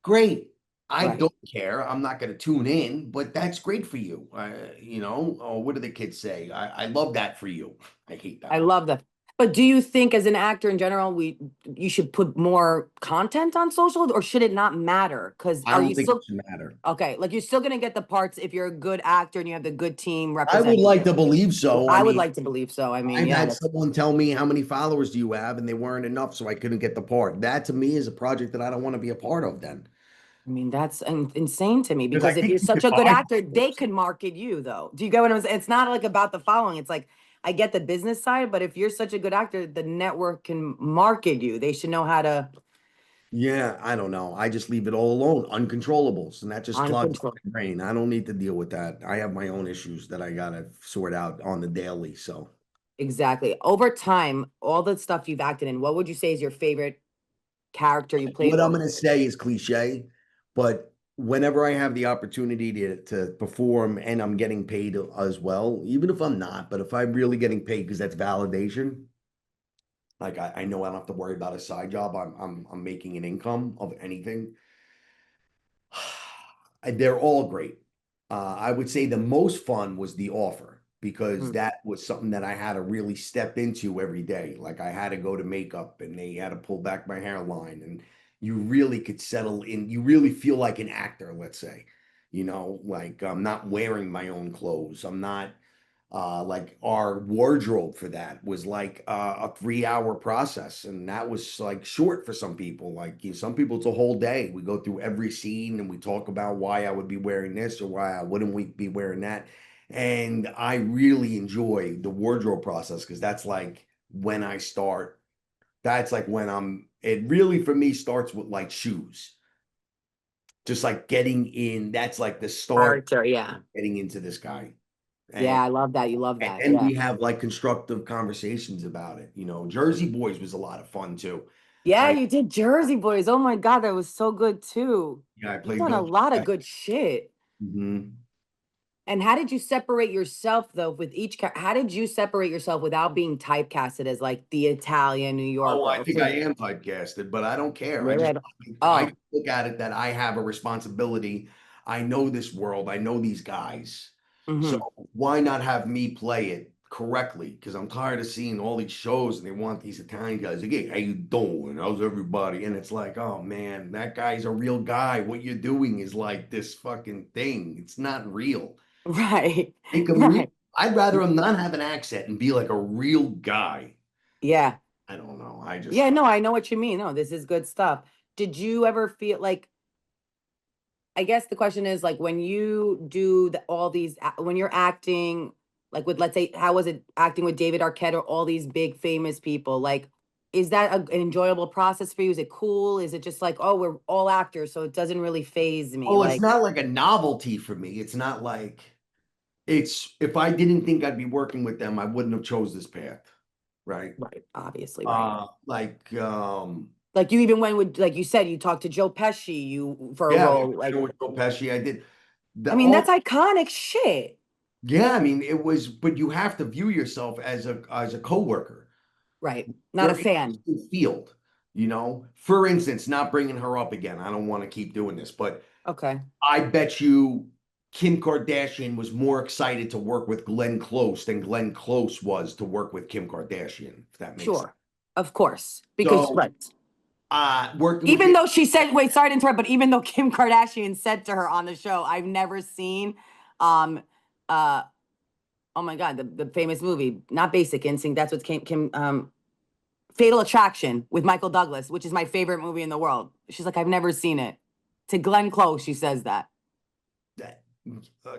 great. I Right. don't care. I'm not going to tune in, but that's great for you. Oh, what do the kids say? I love that for you. I hate that I one. love that. But do you think as an actor in general, you should put more content on social, or should it not matter? Because I are you don't think it still should matter. okay? Like you're still gonna get the parts if you're a good actor and you have the good team I would representing like you. to believe so. I I would mean, like to believe so. I mean, I've yeah, had that's, someone tell me how many followers do you have, and they weren't enough, so I couldn't get the part. That to me is a project that I don't want to be a part of then. I mean, that's insane to me Because I because if think you're you such could a good buy actor, they followers. could market you though. Do you get what I'm saying? It's not like about the following. It's like I get the business side, but if you're such a good actor, the network can market you. They should know how to Yeah, I don't know. I just leave it all alone, uncontrollables, and that just clogs up uncontrol. my brain. I don't need to deal with that. I have my own issues that I gotta sort out on the daily. So, Exactly. Over time, all the stuff you've acted in, what would you say is your favorite character you played? what I'm Or gonna say is cliche, but whenever I have the opportunity to perform and I'm getting paid as well, even if I'm not, but if I'm really getting paid because that's validation, like I know I don't have to worry about a side job. I'm making an income of anything. They're all great. I would say the most fun was The Offer because Mhm. that was something that I had to really step into every day. Like I had to go to makeup and they had to pull back my hairline, and you really could settle in. You really feel like an actor, let's say, like I'm not wearing my own clothes. I'm not like our wardrobe for that was like a 3 hour process, and that was like short for some people. Like some people, it's a whole day. We go through every scene and we talk about why I would be wearing this or why I wouldn't we be wearing that. And I really enjoy the wardrobe process because that's like when I start. That's like when I'm. It really for me starts with like shoes, just like getting in. That's like the start Character, yeah. getting into this guy. Yeah, And I love that. You love and that. then Yeah. we have like constructive conversations about it. Jersey Boys was a lot of fun too. Yeah, I you did Jersey Boys. Oh my God, that was so good too. yeah, I You've played done a Bill. lot of good shit. Mhm. And how did you separate yourself though with each how did you separate yourself without being typecasted as like the Italian New Oh, Yorker I or think I from am typecasted, but I don't care. I really? just I don't- I Oh, look at it that I have a responsibility. I know this world. I know these guys. So hmm. why not have me play it correctly? Because I'm tired of seeing all these shows and they want these Italian guys. Like, hey, how you doing? How's everybody? And it's like, oh man, that guy's a real guy. What you're doing is like this fucking thing. It's not real. Right. Make him real. Right. I'd rather him not have an accent and be like a real guy. Yeah. I don't know. I just Yeah, no, I know what you mean. No, this is good stuff. Did you ever feel like I guess the question is like when you do all these when you're acting like with let's say how was it acting with David Arquette or all these big famous people like is that an enjoyable process for you? Is it cool? Is it just like oh we're all actors so it doesn't really phase me well, it's like not like a novelty for me. It's not like it's if I didn't think I'd be working with them, I wouldn't have chose this path. Right. right obviously right Like like you even went with like you said you talked to Joe Pesci you for a yeah, role like with Joe Pesci, I did I the mean all that's iconic shit yeah, I mean it was, but you have to view yourself as a coworker. right not a You're in fan the same field, For instance, not bringing her up again. I don't want to keep doing this, but okay I bet you Kim Kardashian was more excited to work with Glenn Close than Glenn Close was to work with Kim Kardashian, if that makes sense. sure of course because So, right. working with Even Kim, though she said, wait, sorry to interrupt, but even though Kim Kardashian said to her on the show, I've never seen, um, uh, oh my God, the famous movie, not Basic Instinct, that's what Fatal Attraction with Michael Douglas, which is my favorite movie in the world. She's like, I've never seen it. To Glenn Close, she says that. uh,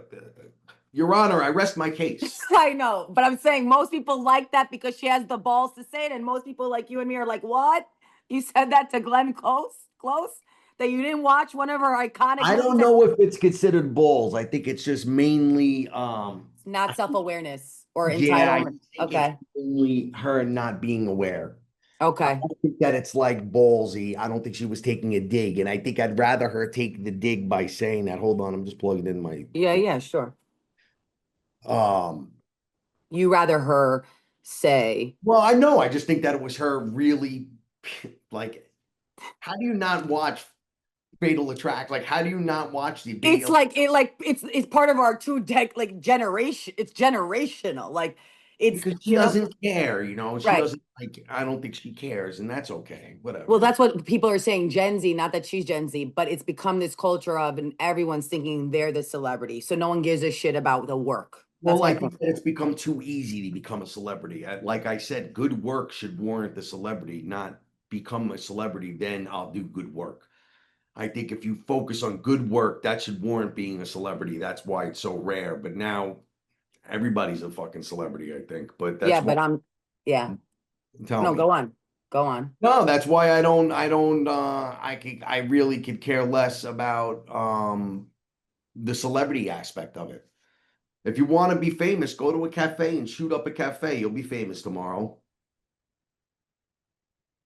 Your Honor, I rest my case. I know, but I'm saying most people like that because she has the balls to say it, and most people like you and me are like, what? You said that to Glenn Close? Close? That you didn't watch one of her iconic I movies? don't know if it's considered balls. I think it's just mainly, Not self-awareness or yeah, I entitlement. think it's Okay. mainly her not being aware. I Okay. don't think that it's like ballsy. I don't think she was taking a dig. And I think I'd rather her take the dig by saying that. Hold on, I'm just plugging in my Yeah, yeah, sure. um You rather her say well, I know. I just think that it was her really like how do you not watch Fatal Attract? Like, how do you not watch the it's video? like it's part of our two deck like generation. It's generational. Like It's, because she doesn't care, you know, she right. doesn't like, I don't think she cares, and that's okay, Well, whatever. that's what people are saying, Gen Z, not that she's Gen Z, but it's become this culture of, and everyone's thinking they're the celebrity. So no one gives a shit about the work. Well, That's what I like you think. said, it's become too easy to become a celebrity. Like I said, good work should warrant the celebrity, not become a celebrity, then I'll do good work. I think if you focus on good work, that should warrant being a celebrity. That's why it's so rare. But now everybody's a fucking celebrity, I think. But Yeah, that's why, but yeah. tell No, me. go on. Go on. No, that's why I really could care less about the celebrity aspect of it. If you want to be famous, go to a cafe and shoot up a cafe. You'll be famous tomorrow.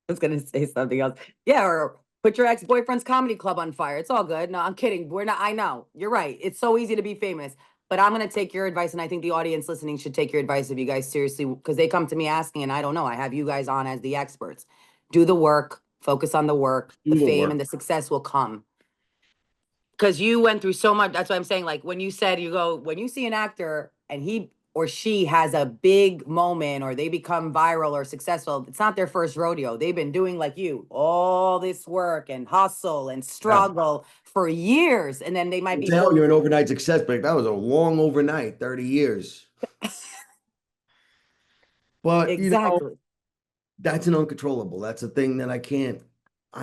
I was gonna say something else. Yeah, or put your ex-boyfriend's comedy club on fire. It's all good. No, I'm kidding. We're not, I know. You're right. It's so easy to be famous. But I'm gonna take your advice, and I think the audience listening should take your advice if you guys seriously, because they come to me asking, and I don't know. I have you guys on as the experts. Do the work, focus on the work, the Do the fame work. and the success will come. Because you went through so much. That's what I'm saying. Like when you said you go, when you see an actor and he or she has a big moment or they become viral or successful, it's not their first rodeo. They've been doing like you, all this work and hustle and Yeah. struggle for years. And then they might You be tell forced. you're an overnight success, but that was a long overnight, 30 years. But Exactly. that's an uncontrollable. That's a thing that I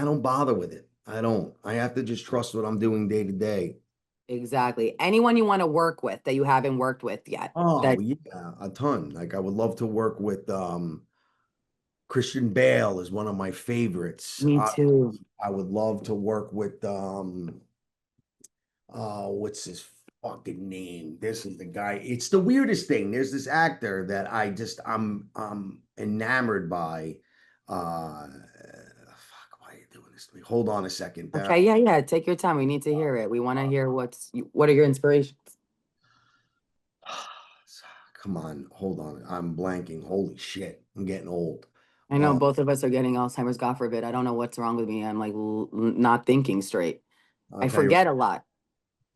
don't bother with it. I don't. I have to just trust what I'm doing day to day. Exactly. Anyone you want to work with that you haven't worked with yet. Oh That yeah, a ton. Like I would love to work with Christian Bale is one of my favorites. me too. I would love to work with what's his fucking name? This is the guy. It's the weirdest thing. There's this actor that I'm enamored by. Fuck, why are you doing this to me? Hold on a second. Okay, yeah, yeah. Take your time. We need to hear it. We want to hear what are your inspirations? Come on, hold on. I'm blanking. Holy shit. I'm getting old. I know both of us are getting Alzheimer's, God forbid. I don't know what's wrong with me. I'm like not thinking straight. I'll I tell you. forget a lot.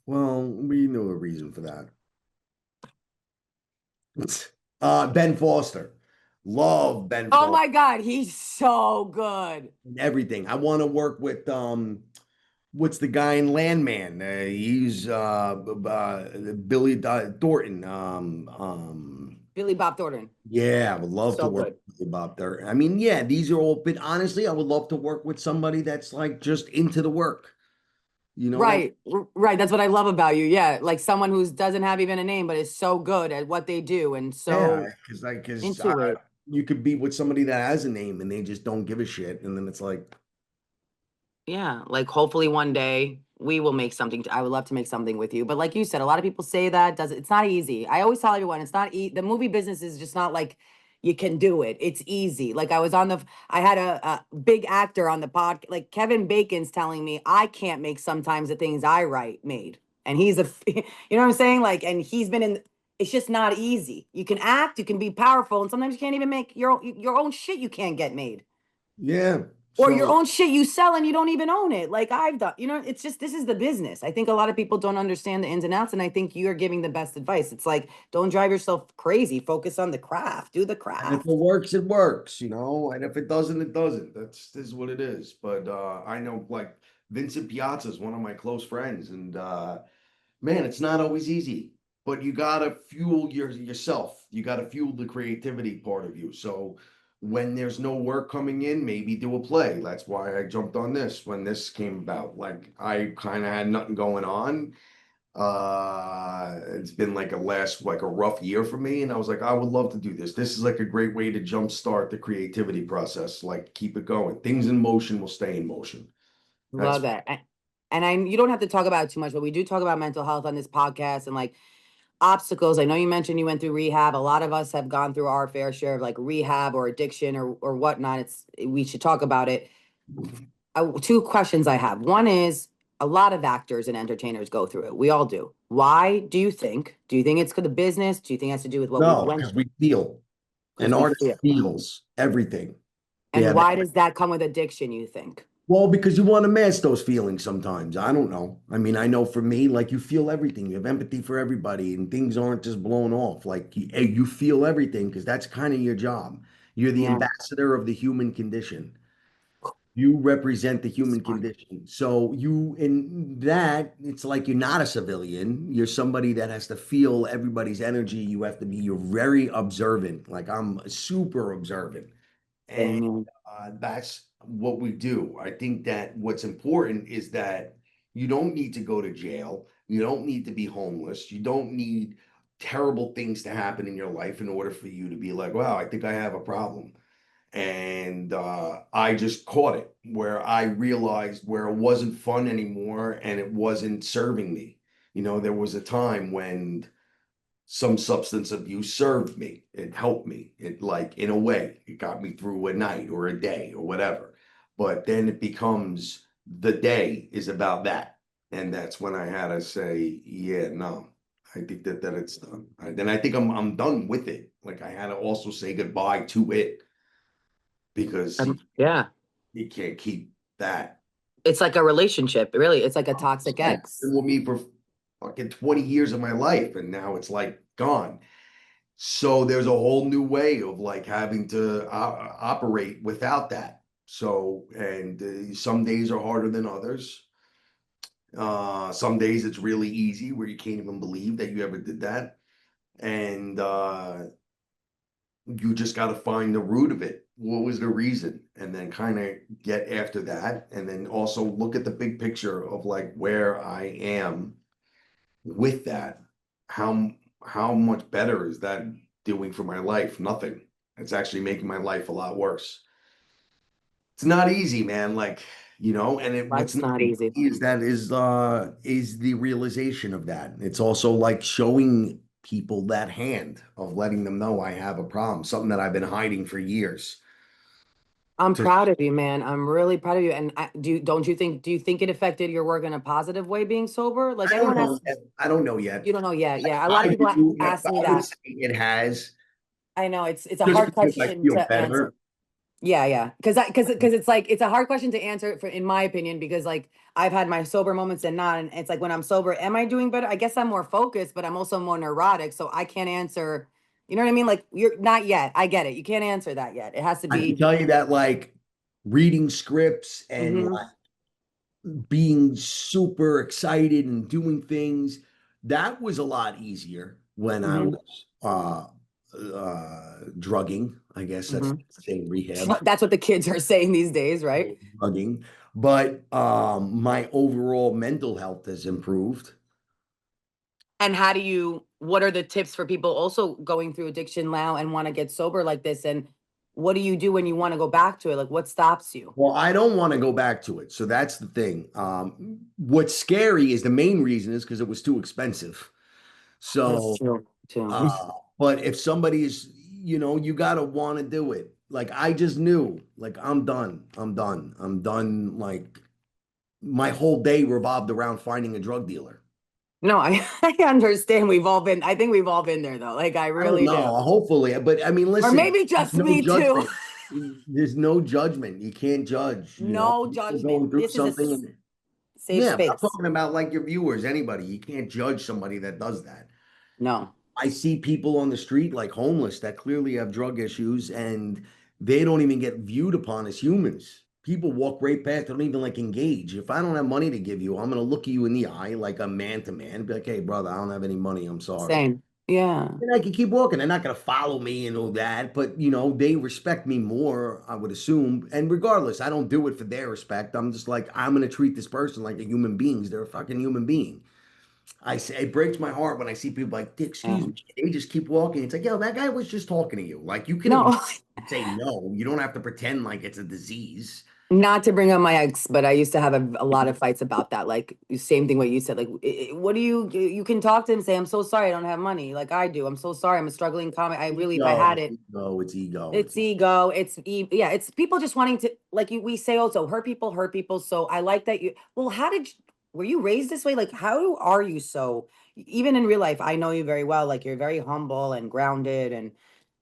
Well, we knew a reason for that. Ben Foster. Love Ben Oh Foster my God, he's so good. and everything. I want to work with what's the guy in Landman? He's Billy Thornton. Billy Bob Thornton. Yeah, I would love to So work good. with Bob there. I mean, yeah, these are all, but honestly, I would love to work with somebody that's like just into the work. You know what I mean? Right. Right. That's what I love about you. Yeah. Like someone who doesn't have even a name, but is so good at what they do and Yeah, so because into it. you could be with somebody that has a name and they just don't give a shit, and then it's like, Yeah, like hopefully one day we will make something. I would love to make something with you. But like you said, a lot of people say that does it's not easy. I always tell everyone it's not the movie business is just not like you can do it. It's easy. Like I had a big actor on the pod, like Kevin Bacon's telling me I can't make sometimes the things I write made. And he's you know what I'm saying? Like, and he's been in, it's just not easy. You can act, you can be powerful, and sometimes you can't even make your own shit you can't get made yeah. or your So own shit you sell and you don't even own it like I've done. It's just this is the business. I think a lot of people don't understand the ins and outs, and I think you're giving the best advice. It's like don't drive yourself crazy, focus on the craft, do the and if it craft. works, it works, you know, and if it doesn't, it doesn't. This is what it is. But I know like Vincent Piazza is one of my close friends, and man, it's not always easy, but you gotta fuel yourself. You gotta fuel the creativity part of you. So when there's no work coming in, maybe do a play. That's why I jumped on this when this came about. Like I kind of had nothing going on. It's been like a rough year for me, and I was like, I would love to do this. This is like a great way to jumpstart the creativity process. Like keep it going. Things in motion will stay in motion. Love That's that. And I you don't have to talk about it too much, but we do talk about mental health on this podcast and like obstacles. I know you mentioned you went through rehab. A lot of us have gone through our fair share of like rehab or addiction or whatnot. We should talk about it. Two questions I have. One is a lot of actors and entertainers go through it. We all do. Why do you think? Do you think it's because of business? Do you think it has to do with what we no, went because we feel. An because we artist feel? feels everything. They And have why does that come with addiction, you think? Well, because you want to mask those feelings sometimes. I don't know. I mean, I know for me, like you feel everything. You have empathy for everybody, and things aren't just blown off. Like you feel everything because that's kind of your job. You're the Yeah. ambassador of the human condition. You represent the human Smart. condition. So you, in that, it's like you're not a civilian. You're somebody that has to feel everybody's energy. You have to be, you're very observant. Like I'm super observant. And Same. that's what we do. I think that what's important is that you don't need to go to jail. You don't need to be homeless. You don't need terrible things to happen in your life in order for you to be like, wow, I think I have a problem. And I just caught it where I realized where it wasn't fun anymore and it wasn't serving me. There was a time when some substance abuse served me. It helped me. It like in a way, it got me through a night or a day or whatever. But then it becomes the day is about that. And that's when I had to say, yeah, no, I think that it's done. Then I think I'm done with it. Like I had to also say goodbye to it because Yeah. you can't keep that. It's like a relationship, really. It's like a toxic ex. Been with me for fucking 20 years of my life, and now it's like gone. So there's a whole new way of like having to operate without that. So, and some days are harder than others. Some days it's really easy where you can't even believe that you ever did that. And you just got to find the root of it. What was the reason? And then kind of get after that. And then also look at the big picture of like where I am with that. How much better is that doing for my life? Nothing. It's actually making my life a lot worse. It's not easy, man. Like, and what's Life's not not easy easy. is the realization of that. It's also like showing people that hand of letting them know I have a problem, something that I've been hiding for years. I'm To proud of you, man. I'm really proud of you. And do you think it affected your work in a positive way being sober? Like I don't everyone know has, yet. I don't know yet. you don't know yet. Yeah. A lot of I people do. ask me I would that. say it has I know it's a just hard because I question feel to answer. better. Yeah, yeah. Because it's like it's a hard question to answer for in my opinion, because like I've had my sober moments and not, and it's like when I'm sober, am I doing better? I guess I'm more focused, but I'm also more neurotic, so I can't answer, you know what I mean? Like you're not yet. I get it. You can't answer that yet. It has to I can be. tell you that like reading scripts and Mhm. like being super excited and doing things, that was a lot easier when I Mhm. was drugging. I guess that's Mhm. the thing, rehab, That's what the kids are saying these days, right? drugging. But my overall mental health has improved. And how do you, what are the tips for people also going through addiction now and want to get sober like this? And what do you do when you want to go back to it? Like what stops you? Well, I don't want to go back to it. So that's the thing. What's scary is the main reason is because it was too expensive. That's So, true too. but if somebody is, you got to want to do it. Like I just knew, like I'm done. I'm done. I'm done. Like my whole day revolved around finding a drug dealer. No, I, I understand. I think we've all been there though. Like I I don't really do. know. Hopefully, but I mean, Or listen, maybe there's just no me too. judgment. There's no judgment. You can't judge, No People judgment. going through This is a something and safe yeah, but I'm space. talking about like your viewers, anybody. You can't judge somebody that does that. No, I see people on the street like homeless that clearly have drug issues and they don't even get viewed upon as humans. People walk right past, they don't even like engage. If I don't have money to give you, I'm gonna look at you in the eye like a man to man, be like, hey, brother, I don't have any money. I'm sorry. same. Yeah. And I can keep walking. They're not gonna follow me and all that, but they respect me more, I would assume. And regardless, I don't do it for their respect. I'm just like, I'm gonna treat this person like a human being. They're a fucking human being. I say it breaks my heart when I see people like, excuse me, they just keep walking. It's like, yo, that guy was just talking to you. Like you can No, say no. You don't have to pretend like it's a disease. not to bring up my ex, but I used to have a lot of fights about that. Like same thing what you said. Like, what do you can talk to him and say, "I'm so sorry, I don't have money." Like I do. I'm so sorry. I'm a struggling comic. I really, if I Ego, had it's it, ego, it's ego. it's ego. Yeah. It's people just wanting to, like we say also, hurt people, hurt people. So I like that you. Well, were you raised this way? Like, how are you so? Even in real life, I know you very well. Like you're very humble and grounded, and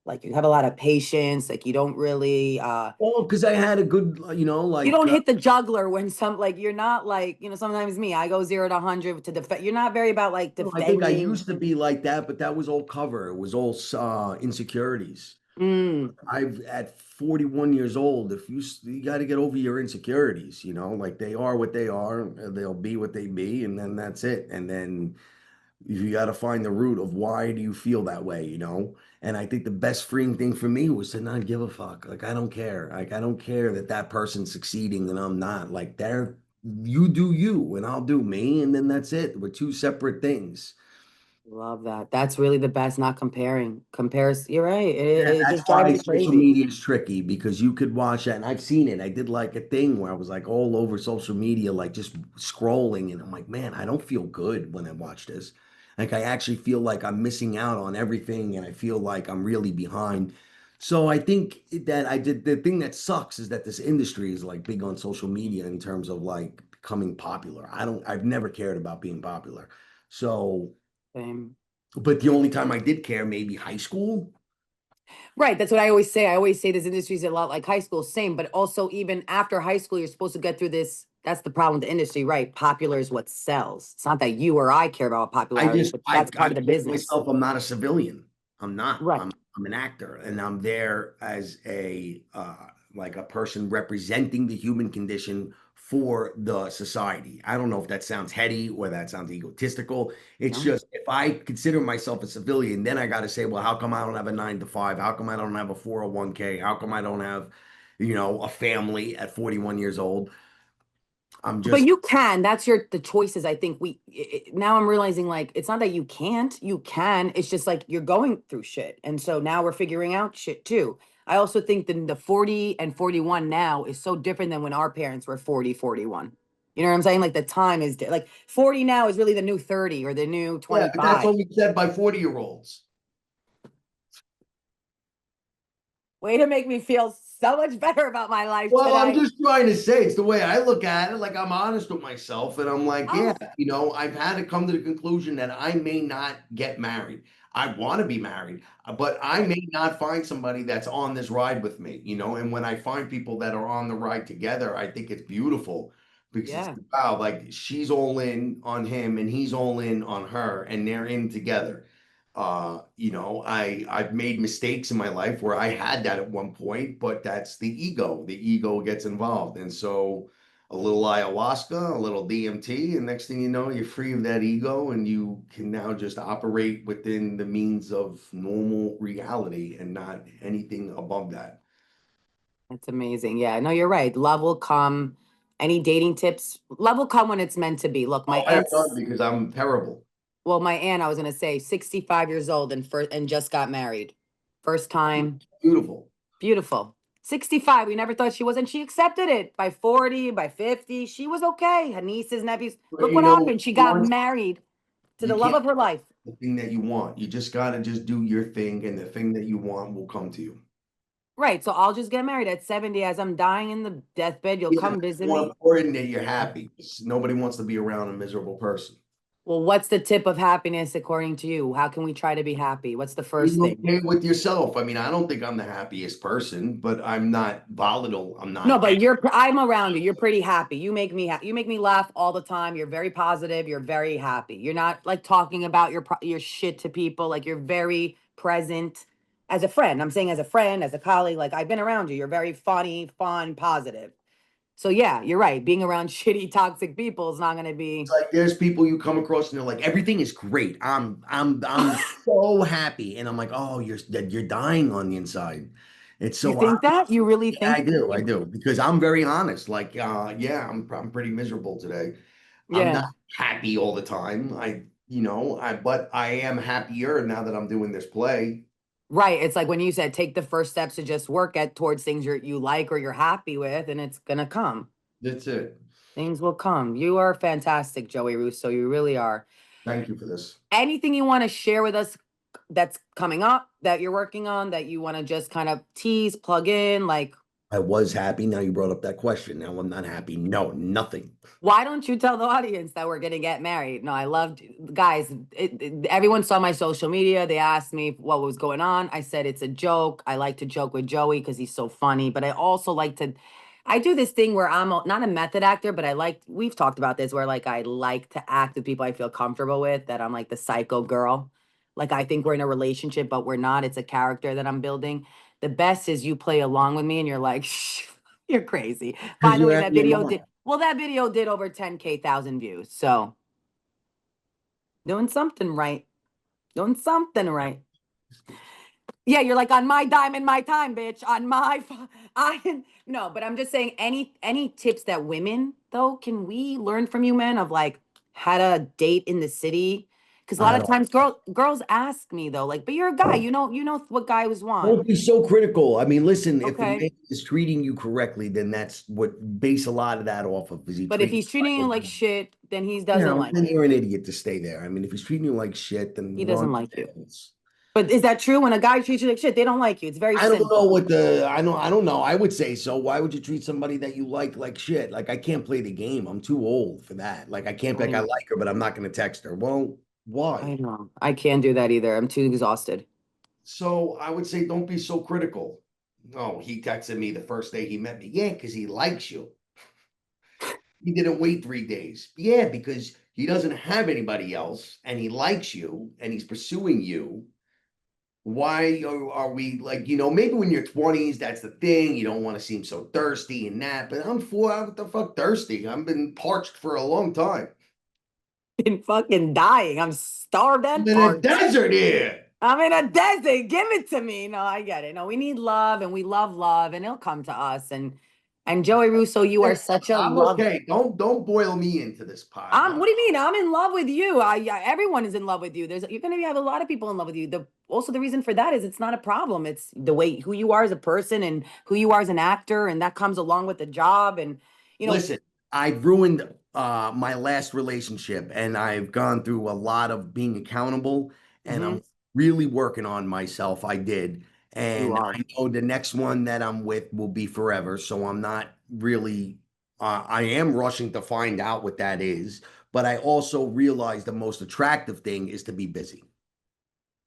Like you have a lot of patience, like you don't really Well, because I had a good, you don't hit the juggler when some like you're not like, sometimes me, I go 0 to 100 to defend. You're not very about like no, I think I defending. used to be like that, but that was all cover. It was all insecurities. Mm, I've at 41 years old, if you got to get over your insecurities, like they are what they are, they'll be what they be, and then that's it. And then you got to find the root of why do you feel that way. And I think the best freeing thing for me was to not give a fuck. Like I don't care. Like I don't care that that person's succeeding and I'm not. Like you do you and I'll do me, and then that's it. We're two separate things. love that. That's really the best, not comparing. Compares, you're right. Yeah, It that's just drives why you social crazy. media is tricky because you could watch that, and I've seen it. I did like a thing where I was like all over social media, like just scrolling, and I'm like, man, I don't feel good when I watch this. Like I actually feel like I'm missing out on everything, and I feel like I'm really behind. So I think that I did the thing that sucks is that this industry is like big on social media in terms of like becoming popular. I've never cared about being popular. So, Same. but the only time I did care, maybe high school. Right. That's what I always say. I always say this industry is a lot like high school, same, but also even after high school, you're supposed to get through this. That's the problem with the industry, right? Popular is what sells. It's not that you or I care about I popularity, just but I that's part I of the told business. myself I'm not a civilian. I'm not. Right. I'm an actor, and I'm there as a like a person representing the human condition for the society. I don't know if that sounds heady or that sounds egotistical. It's No. just if I consider myself a civilian, then I got to say, well, how come I don't have a 9 to 5? How come I don't have a 401k? How come I don't have, a family at 41 years old? I'm But just you can. That's the choices. I think now I'm realizing like it's not that you can't. You can. It's just like you're going through shit. And so now we're figuring out shit too. I also think the 40 and 41 now is so different than when our parents were 40, 41. You know what I'm saying? Like the time is like 40 now is really the new 30 or the new yeah, but that's 25. only said by 40-year-olds. Way to make me feel so much better about my life Well, I'm today. just trying to say it's the way I look at it. Like I'm honest with myself, and I'm like, yeah, Oh, I've had to come to the conclusion that I may not get married. I want to be married, but I right. may not find somebody that's on this ride with me. And when I find people that are on the ride together, I think it's beautiful because it's Yeah. wow, like she's all in on him and he's all in on her, and they're in together. I've made mistakes in my life where I had that at one point, but that's the ego. The ego gets involved. And so a little ayahuasca, a little DMT, and next thing you know, you're free of that ego and you can now just operate within the means of normal reality and not anything above that. That's amazing. Yeah, no, you're right. Love will come. Any dating tips? Love will come when it's meant to be. Look, my Oh, I have none aunt's, because I'm terrible. well, my aunt, I was gonna say, 65 years old and just got married. First time. Beautiful. Beautiful. 65. We never thought she was, and she accepted it by 40, by 50. She was okay. Her nieces, nephews. But Look what happened. She got once married to you the love can't of her life. the thing that you want. You just gotta just do your thing, and the thing that you want will come to you. Right. So I'll just get married at 70 as I'm dying in the deathbed. You'll Yeah, come it's visit more me. important that you're happy. Nobody wants to be around a miserable person. Well, what's the tip of happiness according to you? How can we try to be happy? What's the first Being thing? okay with yourself. I mean, I don't think I'm the happiest person, but I'm not volatile. I'm No, not. but I'm around you. You're pretty happy. You make me you make me laugh all the time. You're very positive. You're very happy. You're not like talking about your shit to people. Like you're very present as a friend. I'm saying as a friend, as a colleague, like I've been around you. You're very funny, fun, positive. So yeah, you're right. Being around shitty, toxic people is not going to It's be. like there's people you come across and they're like, everything is great. I'm so happy, and I'm like, oh, you're dying on the inside. It's You so think that? You really yeah, I think do, I you do, because I'm very honest. Like, yeah, I'm pretty miserable today. I'm not yeah. happy all the time. But I am happier now that I'm doing this play. Right. It's like when you said take the first steps to just work at towards things you like or you're happy with, and it's gonna come. That's it. Things will come. You are fantastic, Joey Russo. You really are. Thank you for this. Anything you want to share with us that's coming up that you're working on that you want to just kind of tease, plug in, like I was happy. Now you brought up that question. Now I'm not happy. No, nothing. Why don't you tell the audience that we're gonna get married? No, I loved guys. Everyone saw my social media. They asked me what was going on. I said it's a joke. I like to joke with Joey because he's so funny. But I also like to. I do this thing where not a method actor, but I like. We've talked about this where like I like to act with people I feel comfortable with. That I'm like the psycho girl. Like I think we're in a relationship, but we're not. It's a character that I'm building. The best is you play along with me, and you're like, Shh, you're crazy. By Because the you're way, out of that your video mind. did. Well, that video did over 10,000 views. So doing something right. Doing something right. Yeah, you're like on my dime and my time, bitch. On my I no, but I'm just saying any tips that women though, can we learn from you men of like how to date in the city? Because a lot I of don't. times girls ask me though, like, but you're a guy, you know what guys want. Don't be so critical. I mean, listen, if the Okay. man is treating you correctly, then that's what base a lot of that off of. Is he But if treating he's treating you you like like shit, then he you doesn't know, like then you. you're an idiot to stay there. I mean, if he's treating you like shit, then He run. doesn't like you. But is that true? When a guy treats you like shit, they don't like you. It's very I don't know simple. what the I don't know. I would say so. Why would you treat somebody that you like shit? Like I can't play the game. I'm too old for that. Like I can't be like I I like her, but I'm not gonna text her. Well, I why? know. I can't do that either. I'm too exhausted. So I would say don't be so critical. Oh, he texted me the first day he met me. Yeah, because he likes you. He didn't wait 3 days. Yeah, because he doesn't have anybody else and he likes you and he's pursuing you. Why are we like, maybe when you're 20s, that's the thing. You don't want to seem so thirsty and that, but I'm what the fuck thirsty? I've been parched for a long time. Been fucking dying. I'm starved I'm and in a parched. desert here. I'm in a desert. Give it to me. No, I get it. No, we need love and we love and it'll come to us. And Joey Russo, you are such a I'm love. okay. Don't boil me into this pot. What do you mean? I'm in love with you. Everyone is in love with you. You're gonna have a lot of people in love with you. Also the reason for that is it's not a problem. It's the way who you are as a person and who you are as an actor, and that comes along with the job. And you know, Listen, I've ruined my last relationship and I've gone through a lot of being accountable and I'm mhm, really working on myself. I did. you And are. I know the next one that I'm with will be forever. So I'm not really, I am rushing to find out what that is. But I also realize the most attractive thing is to be busy.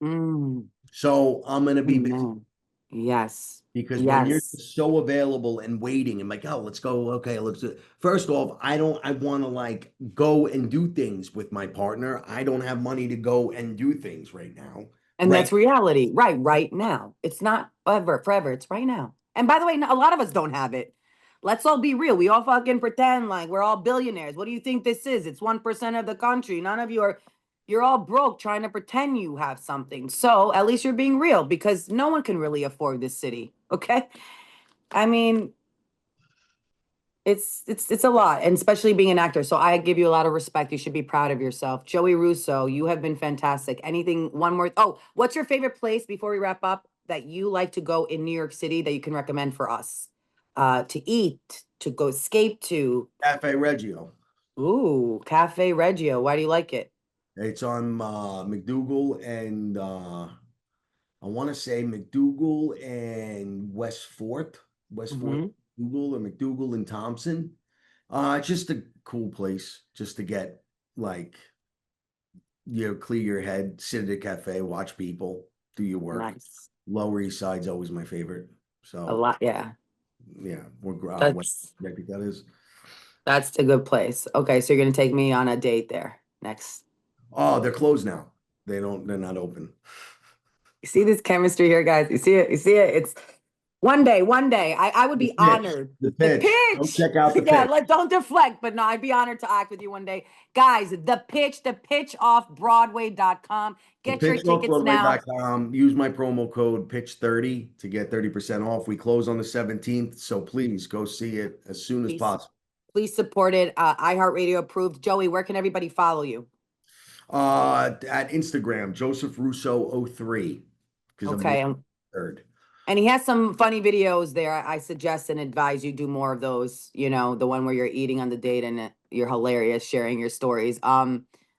Mm, So I'm going to be busy. amen. Yes. Because when you're Yes. so available and waiting and like, oh, let's go. Okay, let's do it. First off, I want to like go and do things with my partner. I don't have money to go and do things right now. And Right. that's reality. Right now. It's not forever. It's right now. And by the way, a lot of us don't have it. Let's all be real. We all fucking pretend like we're all billionaires. What do you think this is? It's 1% of the country. None of you are, you're all broke trying to pretend you have something. So at least you're being real because no one can really afford this city. Okay. I mean, it's a lot, and especially being an actor. So I give you a lot of respect. You should be proud of yourself. Joey Russo, you have been fantastic. Anything, one more, oh, what's your favorite place before we wrap up that you like to go in New York City that you can recommend for us? To eat, to go escape to. Cafe Reggio. Ooh, Cafe Reggio. Why do you like it? It's on McDougal and I want to say McDougal and West Fourth, West Fourth, Hmm. McDougal or McDougal and Thompson. It's just a cool place just to get like clear your head, sit at a cafe, watch people, do your work. Nice. Lower East Side's always my favorite. A So lot, yeah. yeah, what That's I think that is. that's a good place. Okay, so you're gonna take me on a date there next. Oh, they're closed now. They're not open. You see this chemistry here, guys? You see it? You see it? It's one day. I would The be pitch, honored. the The pitch. Don't pitch. check out the Yeah, pitch. don't deflect, but no, I'd be honored to act with you one day. Guys, the pitch off Broadway.com. The Get your pitch tickets now. offbroadway.com. Use my promo code pitch30 to get 30% off. We close on the 17th, so please go see it as soon as Please, possible. please support it. iHeartRadio approved. Joey, where can everybody follow you? At Instagram, Joseph Russo 03, because I'm the Okay. third. And he has some funny videos there. I suggest and advise you do more of those. You know, the one where you're eating on the date and you're hilarious, sharing your stories.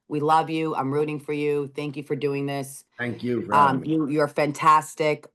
We love you. I'm rooting for you. Thank you for doing this. Thank you for having me. You're fantastic.